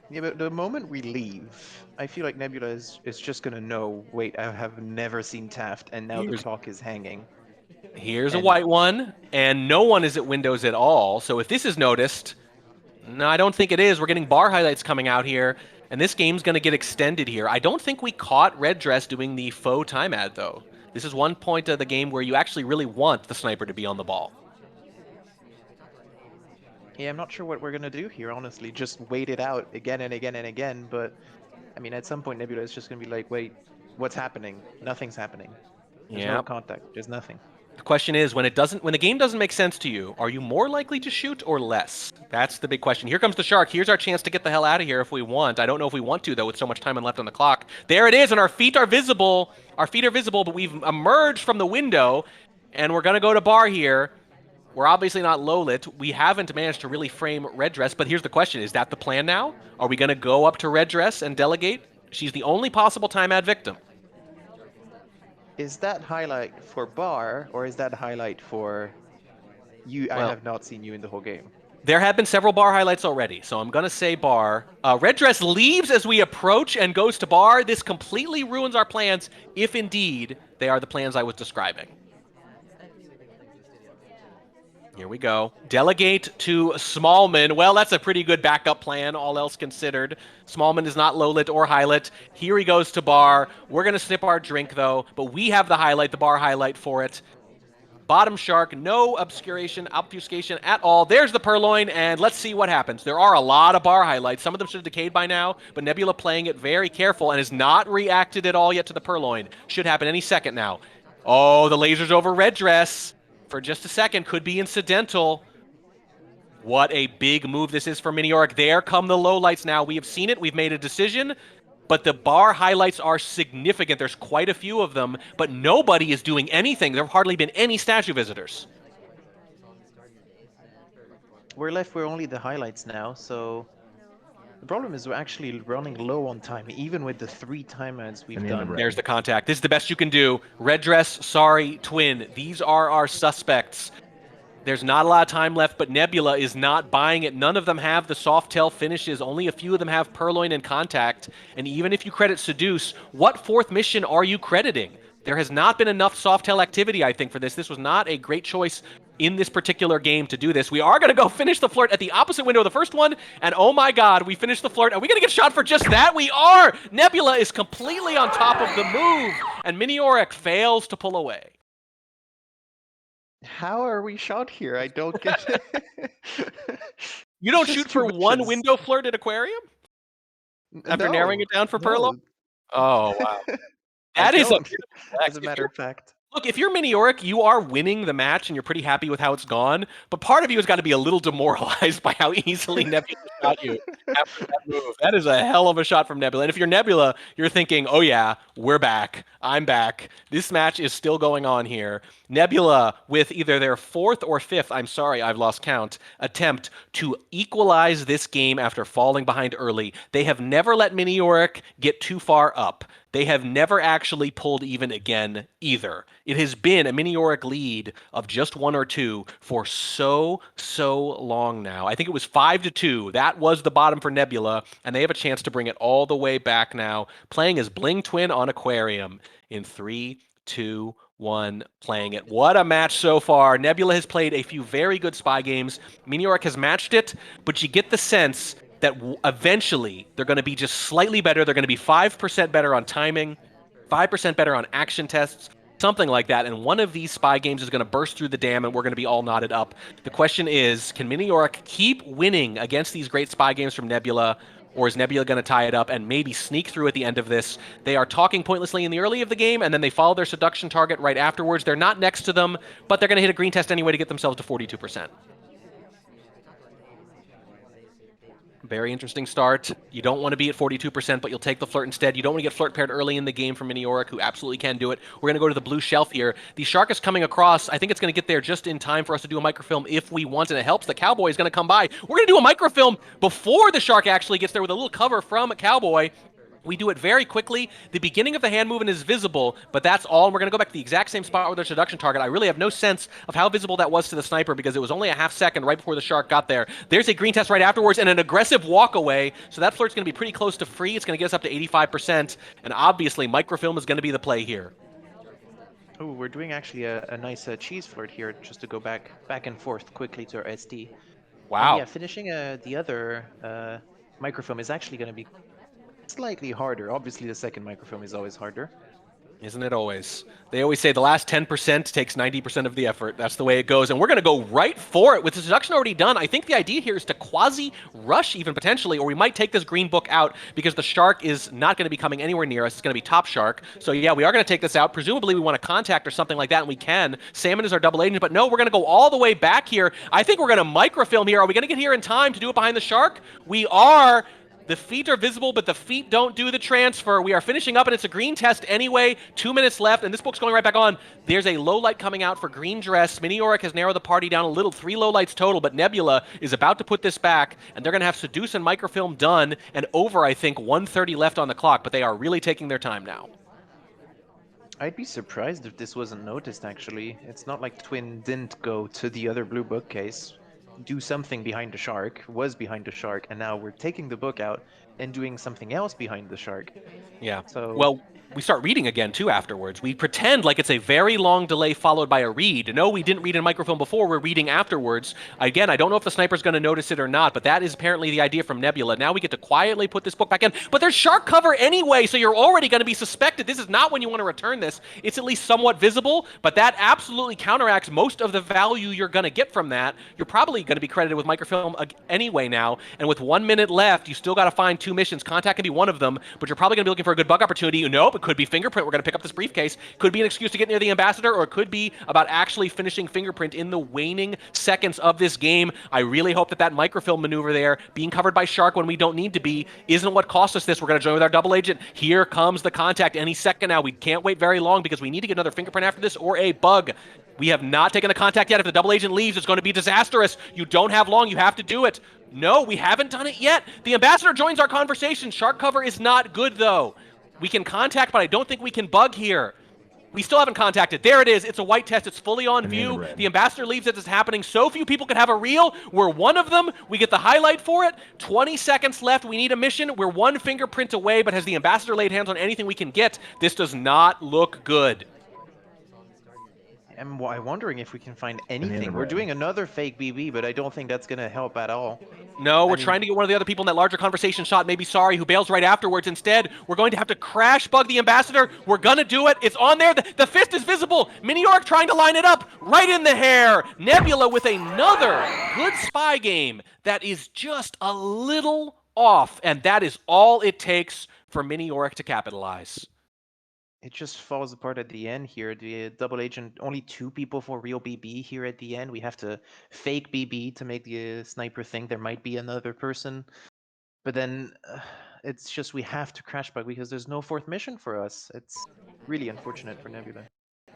Speaker 2: Yeah, but the moment we leave, I feel like Nebula is just going to know, wait, I have never seen Taft, and now the clock is hanging.
Speaker 1: Here's a white one, and no one is at windows at all. So if this is noticed, no, I don't think it is. We're getting bar highlights coming out here, and this game's going to get extended here. I don't think we caught Red Dress doing the faux time ad, though. This is one point of the game where you actually really want the sniper to be on the ball.
Speaker 2: Yeah, I'm not sure what we're going to do here, honestly. Just wait it out again and again and again, but I mean, at some point, Nebula is just going to be like, wait, what's happening? Nothing's happening. There's no contact. There's nothing.
Speaker 1: The question is, when the game doesn't make sense to you, are you more likely to shoot or less? That's the big question. Here comes the shark. Here's our chance to get the hell out of here if we want. I don't know if we want to, though, with so much time left on the clock. There it is, and our feet are visible. Our feet are visible, but we've emerged from the window, and we're going to go to bar here. We're obviously not low lit. We haven't managed to really frame Red Dress, but here's the question. Is that the plan now? Are we going to go up to Red Dress and delegate? She's the only possible time ad victim.
Speaker 2: Is that highlight for bar, or is that highlight for you? Well, I have not seen you in the whole game.
Speaker 1: There have been several bar highlights already, so I'm going to say bar. Red Dress leaves as we approach and goes to bar. This completely ruins our plans, if indeed they are the plans I was describing. Here we go. Delegate to Smallman. Well, that's a pretty good backup plan, all else considered. Smallman is not low-lit or high-lit. Here he goes to bar. We're going to sip our drink, though, but we have the highlight, the bar highlight for it. Bottom shark, no obscuration at all. There's the purloin, and let's see what happens. There are a lot of bar highlights. Some of them should have decayed by now, but Nebula playing it very careful and has not reacted at all yet to the purloin. Should happen any second now. Oh, the laser's over Red Dress. For just a second, could be incidental. What a big move this is for Miniorek. There come the lowlights now. We have seen it. We've made a decision. But the bar highlights are significant. There's quite a few of them, but nobody is doing anything. There have hardly been any statue visitors.
Speaker 2: We're left with only the highlights now, so the problem is we're actually running low on time, even with the 3 time ads we've done.
Speaker 1: There's the contact. This is the best you can do. Red Dress, sorry, Twin. These are our suspects. There's not a lot of time left, but Nebula is not buying it. None of them have the soft tail finishes. Only a few of them have purloin and contact. And even if you credit Seduce, what 4th mission are you crediting? There has not been enough soft tail activity, I think, for this. This was not a great choice in this particular game to do this. We are going to go finish the flirt at the opposite window of the first one, and oh my god, we finished the flirt. Are we going to get shot for just that? We are! Nebula is completely on top of the move, and Miniorek fails to pull away.
Speaker 2: How are we shot here? I don't get it.
Speaker 1: You don't shoot for one window flirt at Aquarium? After narrowing it down for Perlo? Oh, wow. That is
Speaker 2: as a matter of fact.
Speaker 1: Look, if you're Miniorek, you are winning the match and you're pretty happy with how it's gone, but part of you has got to be a little demoralized by how easily Nebula shot you after that move. That is a hell of a shot from Nebula. And if you're Nebula, you're thinking, oh yeah, we're back. I'm back. This match is still going on here. Nebula, with either their fourth or fifth, I'm sorry, I've lost count, attempt to equalize this game after falling behind early. They have never let Miniorek get too far up. They have never actually pulled even again either. It has been a Miniorek lead of just 1 or 2 for so long now. I think it was 5-2. That was the bottom for Nebula, and they have a chance to bring it all the way back now, playing as Bling Twin on Aquarium in 3, 2, 1, playing it. What a match so far. Nebula has played a few very good spy games. Miniorek has matched it, but you get the sense that eventually they're going to be just slightly better. They're going to be 5% better on timing, 5% better on action tests, something like that. And one of these spy games is going to burst through the dam and we're going to be all knotted up. The question is, can Miniorek keep winning against these great spy games from Nebula? Or is Nebula going to tie it up and maybe sneak through at the end of this? They are talking pointlessly in the early of the game, and then they follow their seduction target right afterwards. They're not next to them, but they're going to hit a green test anyway to get themselves to 42%. Very interesting start. You don't want to be at 42%, but you'll take the flirt instead. You don't want to get flirt paired early in the game from Miniorek, who absolutely can do it. We're going to go to the blue shelf here. The shark is coming across. I think it's going to get there just in time for us to do a microfilm if we want, and it helps. The cowboy is going to come by. We're going to do a microfilm before the shark actually gets there with a little cover from a cowboy. We do it very quickly. The beginning of the hand movement is visible, but that's all. And we're going to go back to the exact same spot with their seduction target. I really have no sense of how visible that was to the sniper because it was only a half second right before the shark got there. There's a green test right afterwards and an aggressive walk away. So that flirt's going to be pretty close to free. It's going to get us up to 85%. And obviously, microfilm is going to be the play here.
Speaker 2: Oh, we're doing actually a nice cheese flirt here, just to go back and forth quickly to our SD.
Speaker 1: Wow.
Speaker 2: And yeah, finishing the other microfilm is actually going to be slightly harder. Obviously, the second microfilm is always harder.
Speaker 1: Isn't it always? They always say the last 10% takes 90% of the effort. That's the way it goes. And we're going to go right for it. With the seduction already done, I think the idea here is to quasi-rush even potentially, or we might take this green book out because the shark is not going to be coming anywhere near us. It's going to be top shark. So yeah, we are going to take this out. Presumably we want to contact or something like that, and we can. Salmon is our double agent, but no, we're going to go all the way back here. I think we're going to microfilm here. Are we going to get here in time to do it behind the shark? We are. The feet are visible, but the feet don't do the transfer. We are finishing up, and it's a green test anyway. 2 minutes left, and this book's going right back on. There's a low light coming out for green dress. Miniorek has narrowed the party down a little, 3 low lights total, but Nebula is about to put this back, and they're going to have seduce and microfilm done, and over, I think, 1:30 left on the clock, but they are really taking their time now.
Speaker 2: I'd be surprised if this wasn't noticed, actually. It's not like Twin didn't go to the other blue bookcase, do something behind the shark, was behind the shark, and now we're taking the book out and doing something else behind the shark.
Speaker 1: Yeah.
Speaker 2: So
Speaker 1: well, we start reading again, too, afterwards. We pretend like it's a very long delay followed by a read. No, we didn't read in microfilm before. We're reading afterwards. Again, I don't know if the sniper's going to notice it or not, but that is apparently the idea from Nebula. Now we get to quietly put this book back in. But there's shark cover anyway, so you're already going to be suspected. This is not when you want to return this. It's at least somewhat visible, but that absolutely counteracts most of the value you're going to get from that. You're probably going to be credited with microfilm anyway now, and with 1 minute left, you still got to find 2 missions. Contact can be one of them, but you're probably going to be looking for a good bug opportunity. Nope, it could be fingerprint. We're going to pick up this briefcase. Could be an excuse to get near the ambassador, or it could be about actually finishing fingerprint in the waning seconds of this game. I really hope that microfilm maneuver there, being covered by shark when we don't need to be, isn't what cost us this. We're going to join with our double agent. Here comes the contact any second now. We can't wait very long because we need to get another fingerprint after this or a bug. We have not taken the contact yet. If the double agent leaves, it's going to be disastrous. You don't have long. You have to do it. No, we haven't done it yet. The ambassador joins our conversation. Shark cover is not good, though. We can contact, but I don't think we can bug here. We still haven't contacted. There it is. It's a white test. It's fully on view. The ambassador leaves as it's happening. So few people can have a reel. We're one of them. We get the highlight for it. 20 seconds left. We need a mission. We're 1 fingerprint away, but has the ambassador laid hands on anything we can get? This does not look good.
Speaker 2: I'm wondering if we can find anything. We're doing another fake BB, but I don't think that's going to help at all.
Speaker 1: No, we're trying to get one of the other people in that larger conversation shot, maybe Sorry, who bails right afterwards. Instead, we're going to have to crash bug the ambassador. We're going to do it. It's on there. The fist is visible. Miniorek trying to line it up right in the hair. Nebula with another good spy game that is just a little off, and that is all it takes for Miniorek to capitalize.
Speaker 2: it just falls apart at the end here. The double agent, only 2 people for real BB here at the end. We have to fake BB to make the sniper think there might be another person. But then it's just we have to crash back because there's no 4th mission for us. It's really unfortunate for Nebula.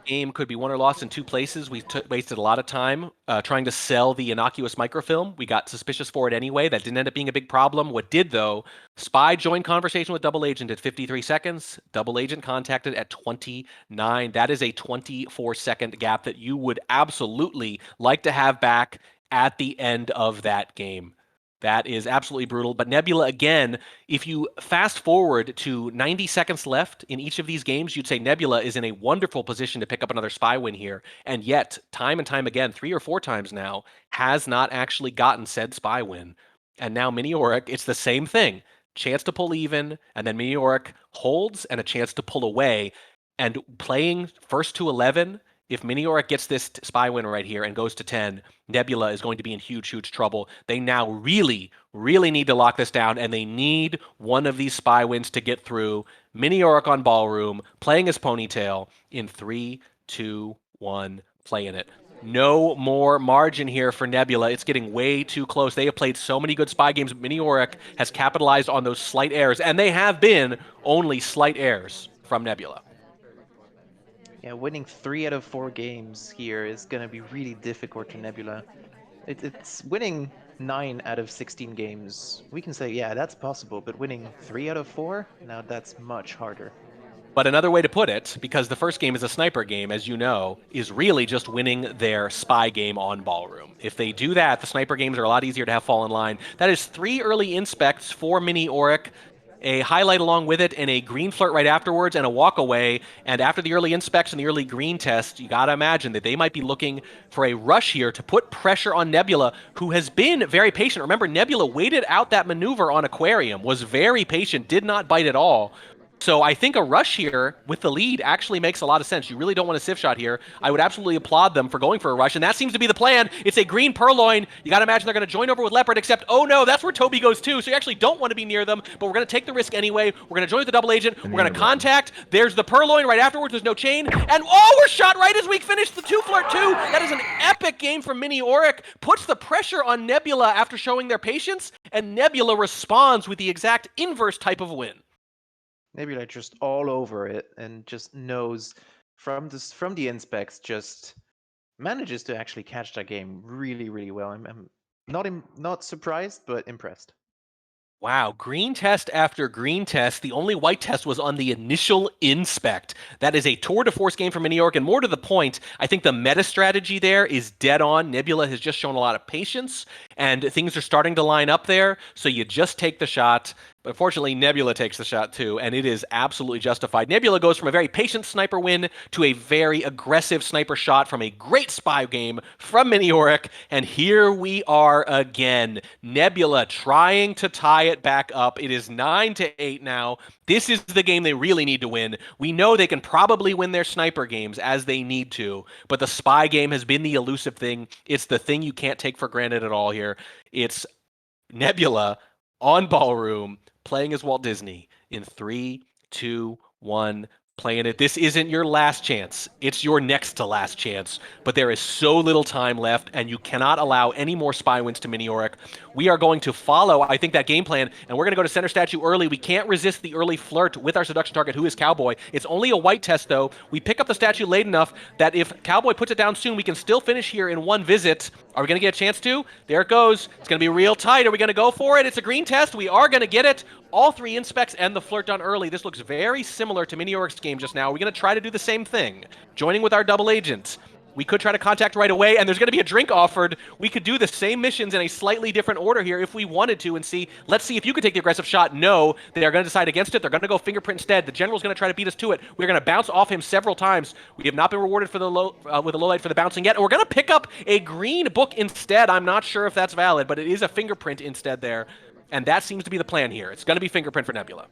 Speaker 1: Game could be won or lost in 2 places. We wasted a lot of time trying to sell the innocuous microfilm. We got suspicious for it anyway. That didn't end up being a big problem. What did, though, Spy joined conversation with Double Agent at 53 seconds. Double Agent contacted at 29. That is a 24-second gap that you would absolutely like to have back at the end of that game. That is absolutely brutal. But Nebula, again, if you fast forward to 90 seconds left in each of these games, you'd say Nebula is in a wonderful position to pick up another spy win here. And yet, time and time again, 3 or 4 times now, has not actually gotten said spy win. And now Miniorek, it's the same thing. Chance to pull even, and then Miniorek holds and a chance to pull away. And playing first to 11, if Miniorek gets this spy win right here and goes to 10, Nebula is going to be in huge, huge trouble. They now really, really need to lock this down, and they need one of these spy wins to get through. Miniorek on Ballroom, playing his ponytail in 3, 2, 1, playing it. No more margin here for Nebula. It's getting way too close. They have played so many good spy games. Miniorek has capitalized on those slight errors, and they have been only slight errors from Nebula.
Speaker 2: Yeah, winning 3 out of 4 games here is going to be really difficult to Nebula. It's winning 9 out of 16 games. We can say, yeah, that's possible, but winning 3 out of 4? Now that's much harder.
Speaker 1: But another way to put it, because the first game is a sniper game, as you know, is really just winning their spy game on Ballroom. If they do that, the sniper games are a lot easier to have fall in line. That is 3 early inspects for Miniorek, a highlight along with it, and a green flirt right afterwards, and a walk away. And after the early inspects and the early green test, you got to imagine that they might be looking for a rush here to put pressure on Nebula, who has been very patient. Remember, Nebula waited out that maneuver on Aquarium, was very patient, did not bite at all. So I think a rush here with the lead actually makes a lot of sense. You really don't want a sieve shot here. I would absolutely applaud them for going for a rush, and that seems to be the plan. It's a green purloin. You got to imagine they're going to join over with Leopard, except, oh no, that's where Toby goes too, so you actually don't want to be near them, but we're going to take the risk anyway. We're going to join with the double agent. We're going to contact. There's the purloin right afterwards. There's no chain. And oh, we're shot right as we finish the 2 flirt 2. That is an epic game from Miniorek. Puts the pressure on Nebula after showing their patience, and Nebula responds with the exact inverse type of win.
Speaker 2: Nebula just all over it and just knows from the inspects, just manages to actually catch that game really, really well. I'm not surprised, but impressed.
Speaker 1: Wow, green test after green test. The only white test was on the initial inspect. That is a tour de force game for Miniorek, and more to the point, I think the meta strategy there is dead on. Nebula has just shown a lot of patience, and things are starting to line up there, so you just take the shot. But unfortunately, Nebula takes the shot too, and it is absolutely justified. Nebula goes from a very patient sniper win to a very aggressive sniper shot from a great spy game from Miniorek, and here we are again. Nebula trying to tie it back up. It is 9-8 now. This is the game they really need to win. We know they can probably win their sniper games as they need to, but the spy game has been the elusive thing. It's the thing you can't take for granted at all here. It's Nebula on Ballroom playing as Walt Disney in 3, 2, 1, playing it. This isn't your last chance. It's your next to last chance. But there is so little time left, and you cannot allow any more spy wins to Miniorek. We are going to follow, I think, that game plan, and we're going to go to center statue early. We can't resist the early flirt with our seduction target, who is Cowboy. It's only a white test, though. We pick up the statue late enough that if Cowboy puts it down soon, we can still finish here in one visit. Are we going to get a chance to? There it goes. It's going to be real tight. Are we going to go for it? It's a green test. We are going to get it. All 3 inspects and the flirt done early. This looks very similar to Miniorek's game just now. Are we going to try to do the same thing? Joining with our double agent. We could try to contact right away, and there's going to be a drink offered. We could do the same missions in a slightly different order here if we wanted to and see. Let's see if you could take the aggressive shot. No, they are going to decide against it. They're going to go fingerprint instead. The general's going to try to beat us to it. We're going to bounce off him several times. We have not been rewarded for the with a low light for the bouncing yet. And we're going to pick up a green book instead. I'm not sure if that's valid, but it is a fingerprint instead there. And that seems to be the plan here. It's going to be fingerprint for Nebula.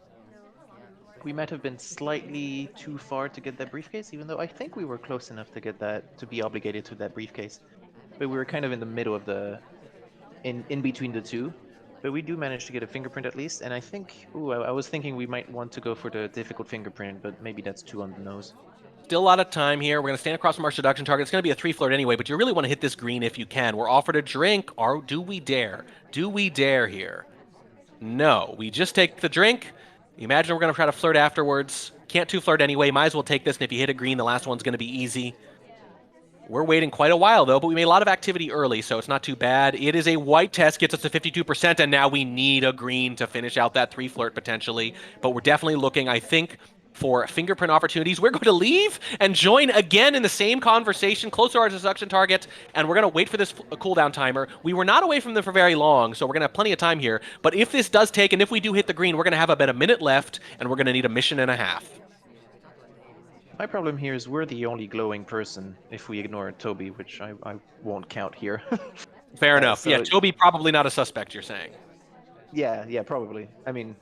Speaker 2: We might have been slightly too far to get that briefcase, even though I think we were close enough to get that, to be obligated to that briefcase. But we were kind of in the middle of the, in between the two. But we do manage to get a fingerprint at least, and I think, I was thinking we might want to go for the difficult fingerprint, but maybe that's too on the nose.
Speaker 1: Still a lot of time here. We're going to stand across from our seduction target. It's going to be a 3 flirt anyway, but you really want to hit this green if you can. We're offered a drink. Do we dare? Do we dare here? No. We just take the drink. Imagine we're going to try to flirt afterwards. Can't 2-flirt anyway. Might as well take this, and if you hit a green, the last one's going to be easy. We're waiting quite a while, though, but we made a lot of activity early, so it's not too bad. It is a white test, gets us to 52%, and now we need a green to finish out that 3-flirt potentially. But we're definitely looking, I think, for fingerprint opportunities. We're going to leave and join again in the same conversation, close to our seduction target, and we're going to wait for this cooldown timer. We were not away from them for very long, so we're going to have plenty of time here. But if this does take, and if we do hit the green, we're going to have about a minute left, and we're going to need a mission and a half.
Speaker 2: My problem here is we're the only glowing person if we ignore Toby, which I won't count here.
Speaker 1: Fair enough.
Speaker 2: so-
Speaker 1: Yeah, Toby probably not a suspect, you're saying.
Speaker 2: Yeah, probably. I mean,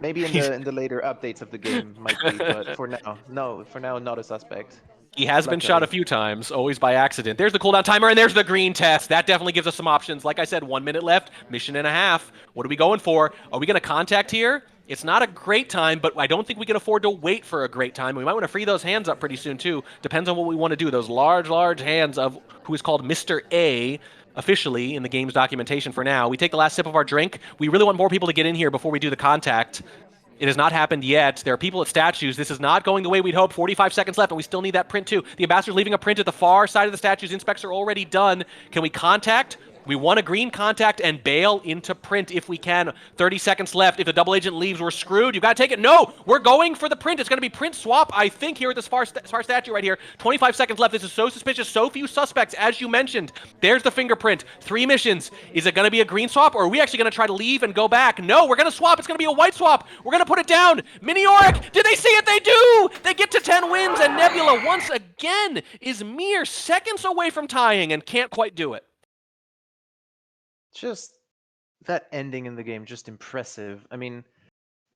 Speaker 2: maybe in the later updates of the game might be, but for now, no. For now, not a suspect.
Speaker 1: He has been shot a few times, always by accident. There's the cooldown timer, and there's the green test. That definitely gives us some options. Like I said, 1 minute left, mission and a half. What are we going for? Are we going to contact here? It's not a great time, but I don't think we can afford to wait for a great time. We might want to free those hands up pretty soon, too. Depends on what we want to do. Those large hands of who is called Mr. A, officially in the game's documentation for now. We take the last sip of our drink. We really want more people to get in here before we do the contact. It has not happened yet. There are people at statues. This is not going the way we'd hoped. 45 seconds left, and we still need that print too. The ambassador's leaving a print at the far side of the statues. Inspects are already done. Can we contact? We want a green contact and bail into print if we can. 30 seconds left. If the double agent leaves, we're screwed. You got to take it. No, we're going for the print. It's going to be print swap, I think, here at this far statue right here. 25 seconds left. This is so suspicious. So few suspects, as you mentioned. There's the fingerprint. 3 missions. Is it going to be a green swap, or are we actually going to try to leave and go back? No, we're going to swap. It's going to be a white swap. We're going to put it down. Miniorek, did they see it? They do. They get to 10 wins, and Nebula, once again, is mere seconds away from tying and can't quite do it.
Speaker 2: Just that ending in the game, just impressive. I mean,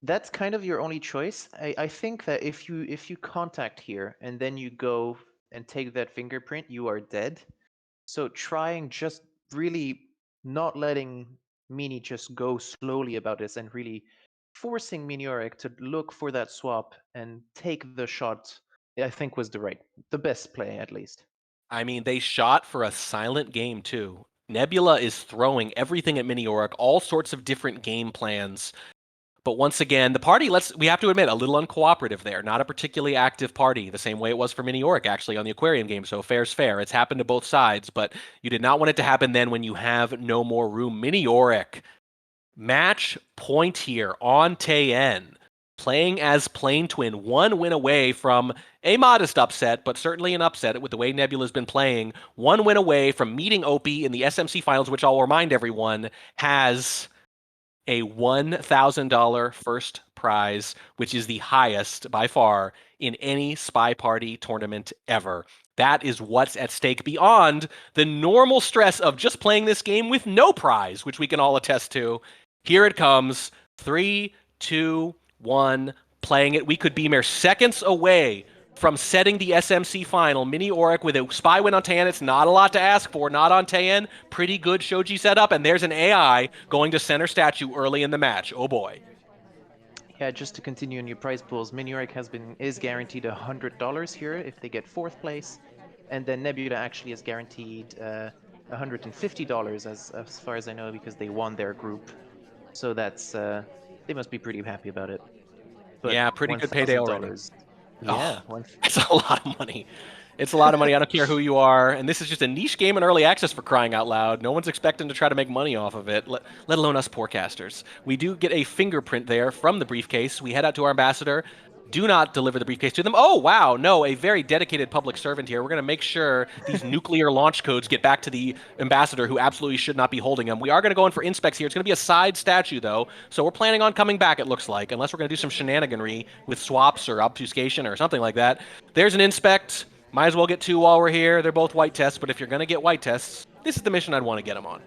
Speaker 2: that's kind of your only choice. I think that if you contact here and then you go and take that fingerprint, you are dead. So trying just really not letting Mini just go slowly about this and really forcing Miniorek to look for that swap and take the shot, I think was the best play at least.
Speaker 1: I mean, they shot for a silent game, too. Nebula is throwing everything at Miniorek, all sorts of different game plans. But once again, the party, we have to admit, a little uncooperative there. Not a particularly active party, the same way it was for Miniorek, actually, on the Aquarium game. So fair's fair. It's happened to both sides, but you did not want it to happen then when you have no more room. Miniorek, match point here on Tayen. Playing as Plane Twin, 1 win away from a modest upset, but certainly an upset with the way Nebula's been playing. 1 win away from meeting Opie in the SMC Finals, which I'll remind everyone has a $1,000 first prize, which is the highest by far in any SpyParty tournament ever. That is what's at stake beyond the normal stress of just playing this game with no prize, which we can all attest to. Here it comes. 3, 2, 1, playing it. We could be mere seconds away from setting the SMC final. Miniorek with a spy win on Tayen. It's not a lot to ask for. Not on Tayen. Pretty good Shoji setup. And there's an AI going to center statue early in the match. Oh boy.
Speaker 2: Yeah, just to continue in your prize pools, Miniorek is guaranteed $100 here if they get 4th place, and then Nebula actually is guaranteed $150 as far as I know because they won their group. So that's they must be pretty happy about it. But
Speaker 1: yeah, pretty good payday already.
Speaker 2: Yeah,
Speaker 1: it's a lot of money. It's a lot of money. I don't care who you are. And this is just a niche game in early access for crying out loud. No one's expecting to try to make money off of it, let alone us poor casters. We do get a fingerprint there from the briefcase. We head out to our ambassador. Do not deliver the briefcase to them. Oh, wow. No, a very dedicated public servant here. We're going to make sure these nuclear launch codes get back to the ambassador who absolutely should not be holding them. We are going to go in for inspects here. It's going to be a side statue, though. So we're planning on coming back, it looks like, unless we're going to do some shenaniganry with swaps or obfuscation or something like that. There's an inspect. Might as well get 2 while we're here. They're both white tests, but if you're going to get white tests, this is the mission I'd want to get them on.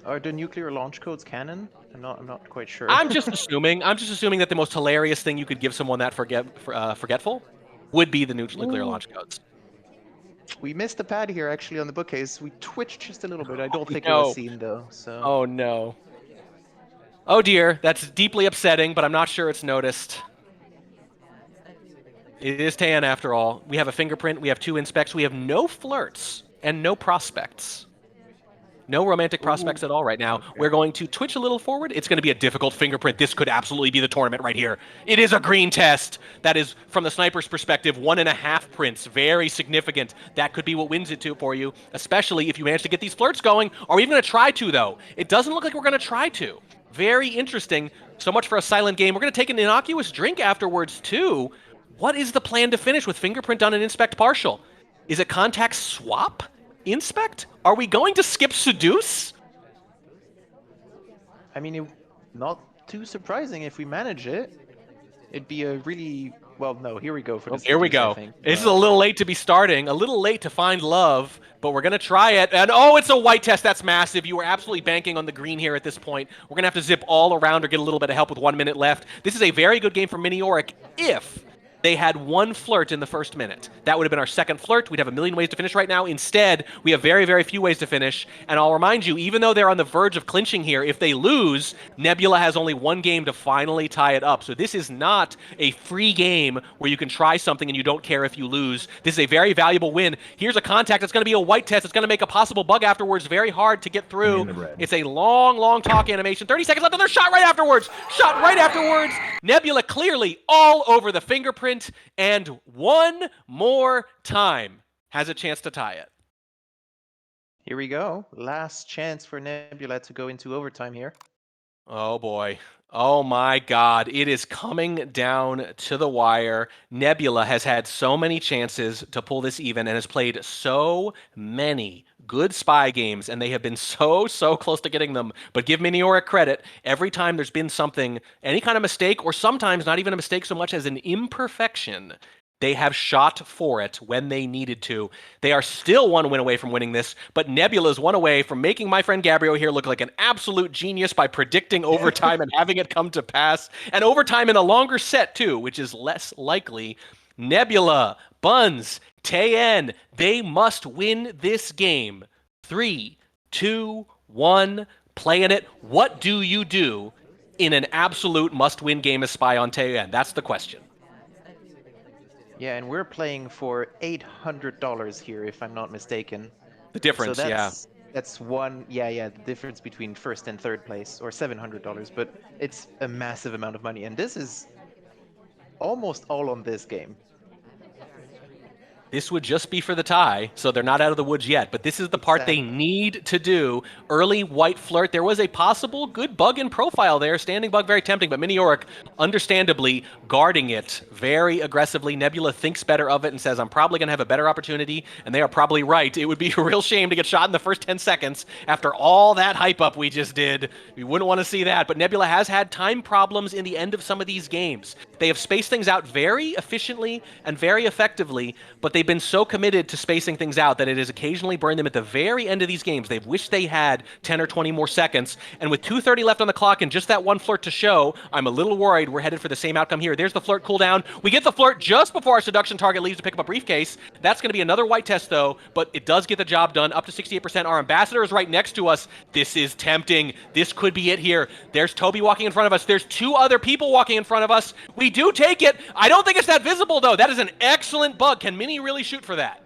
Speaker 2: Are the nuclear launch codes canon? I'm not quite sure.
Speaker 1: I'm just assuming that the most hilarious thing you could give someone that forgetful would be the nuclear launch codes.
Speaker 2: We missed the pad here actually on the bookcase. We twitched just a little bit. I don't think it was seen though. So.
Speaker 1: Oh no. Oh dear, that's deeply upsetting, but I'm not sure it's noticed. It is Tan after all. We have a fingerprint, we have 2 inspects, we have no flirts and no prospects. No romantic prospects at all right now.
Speaker 2: Okay.
Speaker 1: We're going to twitch a little forward. It's going to be a difficult fingerprint. This could absolutely be the tournament right here. It is a green test. That is, from the sniper's perspective, 1.5 prints. Very significant. That could be what wins it for you, especially if you manage to get these flirts going. Are we even going to try to, though? It doesn't look like we're going to try to. Very interesting. So much for a silent game. We're going to take an innocuous drink afterwards, too. What is the plan to finish with fingerprint done and inspect partial? Is it contact swap? Inspect? Are we going to skip seduce?
Speaker 2: I mean, not too surprising if we manage it. It'd be a really... Well, no, here we go for the
Speaker 1: Here we
Speaker 2: seduce, I
Speaker 1: go.
Speaker 2: think.
Speaker 1: This is a little late to be starting, a little late to find love, but we're going to try it. And oh, it's a white test. That's massive. You were absolutely banking on the green here at this point. We're going to have to zip all around or get a little bit of help with 1 minute left. This is a very good game for Miniorek if they had 1 flirt in the first minute. That would have been our second flirt. We'd have a million ways to finish right now. Instead, we have very, very few ways to finish. And I'll remind you, even though they're on the verge of clinching here, if they lose, Nebula has only 1 game to finally tie it up. So this is not a free game where you can try something and you don't care if you lose. This is a very valuable win. Here's a contact. It's going to be a white test. It's going to make a possible bug afterwards very hard to get through. It's a long, long talk animation. 30 seconds left, and there's shot right afterwards. Shot right afterwards. Nebula clearly all over the fingerprint. And one more time has a chance to tie it.
Speaker 2: Here we go. Last chance for Nebula to go into overtime here.
Speaker 1: Oh boy. Oh my god. It is coming down to the wire. Nebula has had so many chances to pull this even and has played so many good spy games, and they have been so close to getting them. But give Miniorek credit. Every time there's been something, any kind of mistake, or sometimes not even a mistake so much as an imperfection, they have shot for it when they needed to. They are still 1 win away from winning this, but Nebula's 1 away from making my friend Gabriel here look like an absolute genius by predicting overtime and having it come to pass. And overtime in a longer set, too, which is less likely. Nebula, Buns, Tayen, they must win this game. 3, 2, 1, playing it. What do you do in an absolute must-win game of Spy on Tayen? That's the question.
Speaker 2: Yeah, and we're playing for $800 here, if I'm not mistaken.
Speaker 1: The difference,
Speaker 2: so
Speaker 1: yeah.
Speaker 2: That's one, the difference between first and third place, or $700, but it's a massive amount of money, and this is almost all on this game.
Speaker 1: This would just be for the tie, so they're not out of the woods yet. But this is the part they need to do. Early white flirt. There was a possible good bug in profile there. Standing bug, very tempting. But Miniorek, understandably, guarding it very aggressively. Nebula thinks better of it and says, I'm probably going to have a better opportunity. And they are probably right. It would be a real shame to get shot in the first 10 seconds after all that hype up we just did. We wouldn't want to see that. But Nebula has had time problems in the end of some of these games. They have spaced things out very efficiently and very effectively, but they've been so committed to spacing things out that it has occasionally burned them at the very end of these games. They've wished they had 10 or 20 more seconds, and with 2:30 left on the clock and just that 1 flirt to show, I'm a little worried we're headed for the same outcome here. There's the flirt cooldown. We get the flirt just before our seduction target leaves to pick up a briefcase. That's going to be another white test, though, but it does get the job done, up to 68%. Our ambassador is right next to us. This is tempting. This could be it here. There's Toby walking in front of us. There's 2 other people walking in front of us. We do take it. I don't think it's that visible, though. That is an excellent bug. Can Mini really shoot for that?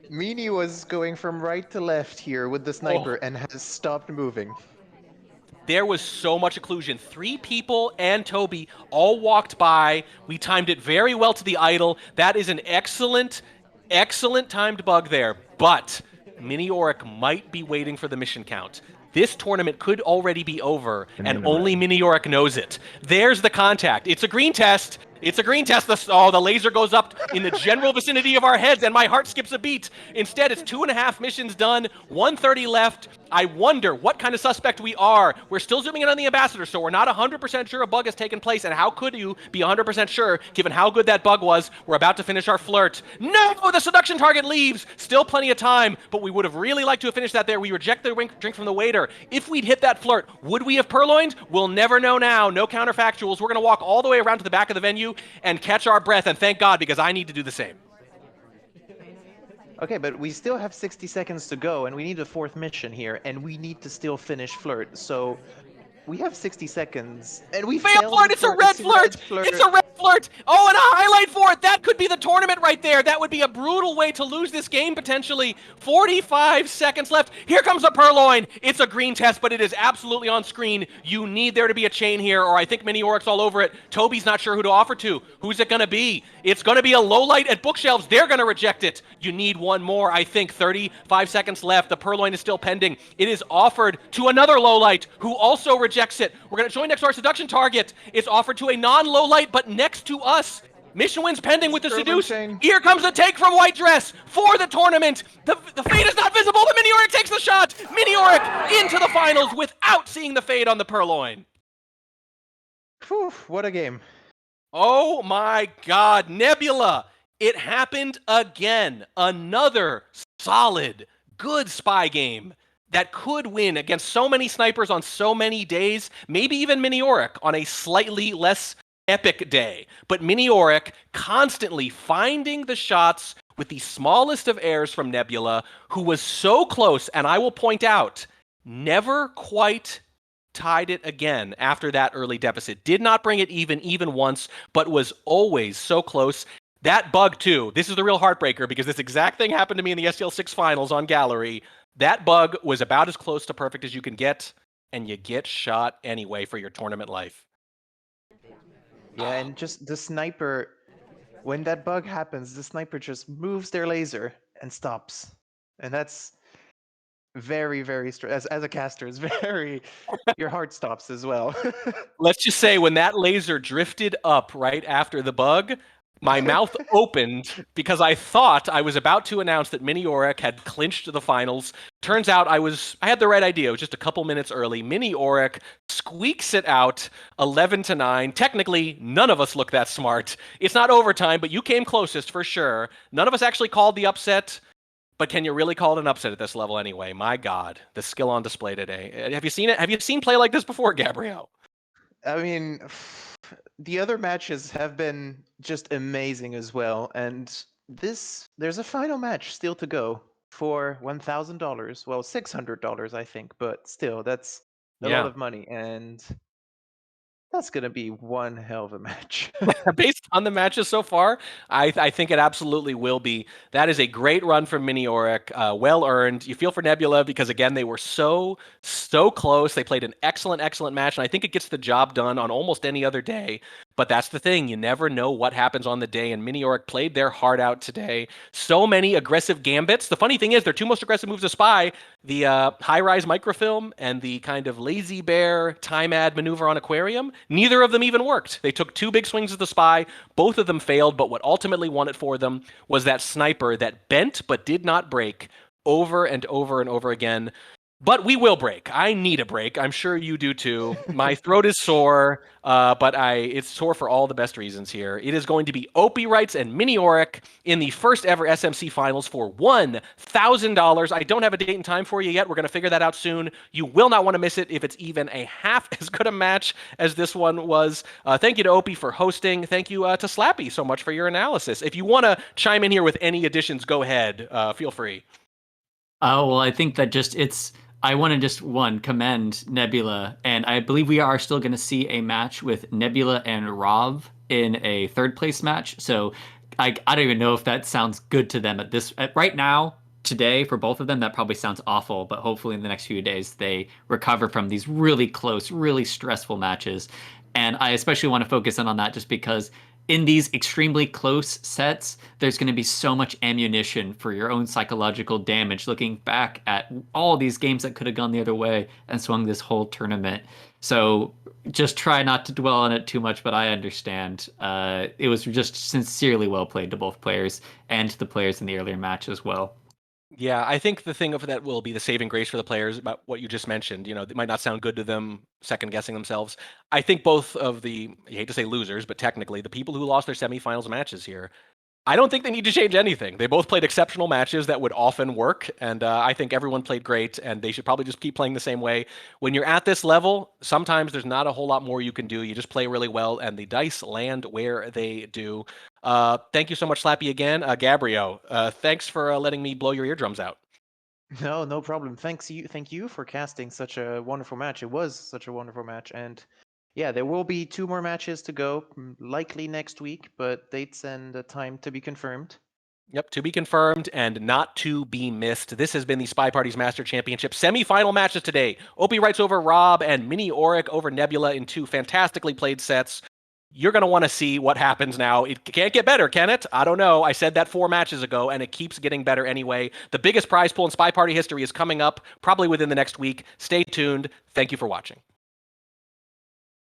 Speaker 2: Mini was going from right to left here with the sniper and has stopped moving.
Speaker 1: There was so much occlusion. 3 people and Toby all walked by. We timed it very well to the idol. That is an excellent timed bug there. But Miniorek might be waiting for the mission count. This tournament could already be over, and only Miniorek knows it. There's the contact. It's a green test. It's a green test. The laser goes up in the general vicinity of our heads, and my heart skips a beat. Instead, it's 2.5 missions done, 1:30 left. I wonder what kind of suspect we are. We're still zooming in on the ambassador, so we're not 100% sure a bug has taken place, and how could you be 100% sure, given how good that bug was? We're about to finish our flirt. No! The seduction target leaves! Still plenty of time, but we would have really liked to have finished that there. We reject the drink from the waiter. If we'd hit that flirt, would we have purloined? We'll never know now. No counterfactuals. We're going to walk all the way around to the back of the venue and catch our breath, and thank God, because I need to do the same.
Speaker 2: Okay, but we still have 60 seconds to go, and we need a 4th mission here, and we need to still finish flirt. So We have 60 seconds, and we
Speaker 1: Fail
Speaker 2: failed
Speaker 1: flirt!
Speaker 2: the
Speaker 1: It's a
Speaker 2: first
Speaker 1: red flirt! It's a red flirt! Oh, and a highlight for it! That could be the tournament right there! That would be a brutal way to lose this game, potentially. 45 seconds left. Here comes the Purloin! It's a green test, but it is absolutely on screen. You need there to be a chain here, or I think Miniorek's all over it. Toby's not sure who to offer to. Who's it gonna be? It's gonna be a low light at Bookshelves. They're gonna reject it. You need one more, I think. 35 seconds left. The Purloin is still pending. It is offered to another low light who also rejects it. We're gonna join next to our seduction target. It's offered to a non-low light, but next to us. Mission wins pending with the seduce. Here comes the take from White Dress for the tournament. The fade is not visible. The Miniorek takes the shot. Miniorek into the finals without seeing the fade on the Purloin.
Speaker 2: Whew, what a game.
Speaker 1: Oh my God, Nebula. It happened again. Another solid, good spy game that could win against so many snipers on so many days, maybe even Miniorek on a slightly less epic day. But Miniorek constantly finding the shots with the smallest of errors from Nebula, who was so close, and I will point out, never quite tied it again after that early deficit. Did not bring it even once, but was always so close. That bug, too. This is the real heartbreaker because this exact thing happened to me in the STL6 finals on Gallery. That bug was about as close to perfect as you can get, and you get shot anyway for your tournament life.
Speaker 2: Yeah, and just the sniper, when that bug happens, the sniper just moves their laser and stops. And that's very, very as a caster, it's very your heart stops as well.
Speaker 1: Let's just say when that laser drifted up right after the bug, my mouth opened because I thought I was about to announce that Miniorek had clinched the finals. Turns out I had the right idea. It was just a couple minutes early. Miniorek squeaks it out 11-9. Technically, none of us look that smart. It's not overtime, but you came closest for sure. None of us actually called the upset. But can you really call it an upset at this level anyway? My God, the skill on display today. Have you seen it? Have you seen play like this before, Gabriel?
Speaker 2: I mean, the other matches have been just amazing as well. And there's a final match still to go for $1,000. Well, $600, I think, but still, that's a lot of money. And that's going to be one hell of a match.
Speaker 1: Based on the matches so far, I think it absolutely will be. That is a great run from Miniorek, well earned. You feel for Nebula because again they were so close. They played an excellent match, and I think it gets the job done on almost any other day. But that's the thing, you never know what happens on the day, and Miniorek played their heart out today. So many aggressive gambits. The funny thing is, their two most aggressive moves to spy, the high-rise microfilm and the kind of lazy bear time-ad maneuver on Aquarium, neither of them even worked. They took two big swings at the spy, both of them failed, but what ultimately won it for them was that sniper that bent but did not break over and over again. But we will break. I need a break. I'm sure you do too. My throat is sore, but it's sore for all the best reasons here. It is going to be Opie Wrights and Miniorek in the first ever SMC finals for $1,000. I don't have a date and time for you yet. We're going to figure that out soon. You will not want to miss it if it's even a half as good a match as this one was. Thank you to Opie for hosting. Thank you to Slappy so much for your analysis. If you want to chime in here with any additions, go ahead. Feel free.
Speaker 3: Oh, well, I think that I want to just commend Nebula, and I believe we are still going to see a match with Nebula and Rov in a third place match. So I don't even know if that sounds good to them right now. Today, for both of them, that probably sounds awful, but hopefully in the next few days they recover from these really close, really stressful matches. And I especially want to focus in on that just because in these extremely close sets, there's going to be so much ammunition for your own psychological damage looking back at all these games that could have gone the other way and swung this whole tournament. So just try not to dwell on it too much, but I understand. It was just sincerely well played to both players and to the players in the earlier match as well.
Speaker 1: Yeah, I think the thing of that will be the saving grace for the players about what you just mentioned. You know, it might not sound good to them, second guessing themselves. I think both of you hate to say losers, but technically the people who lost their semifinals matches here, I don't think they need to change anything. They both played exceptional matches that would often work, and I think everyone played great, and they should probably just keep playing the same way. When you're at this level, sometimes there's not a whole lot more you can do. You just play really well, and the dice land where they do. Thank you so much, Slappy, again. Gabriel, thanks for letting me blow your eardrums out.
Speaker 2: No, no problem. Thank you for casting such a wonderful match. It was such a wonderful match, and yeah, there will be 2 more matches to go, likely next week, but dates and time to be confirmed.
Speaker 1: Yep, to be confirmed and not to be missed. This has been the Spy Party's Master Championship semifinal matches today. Opie Wrights over Rob and Miniorek over Nebula in 2 fantastically played sets. You're going to want to see what happens now. It can't get better, can it? I don't know. I said that 4 matches ago, and it keeps getting better anyway. The biggest prize pool in Spy Party history is coming up probably within the next week. Stay tuned. Thank you for watching.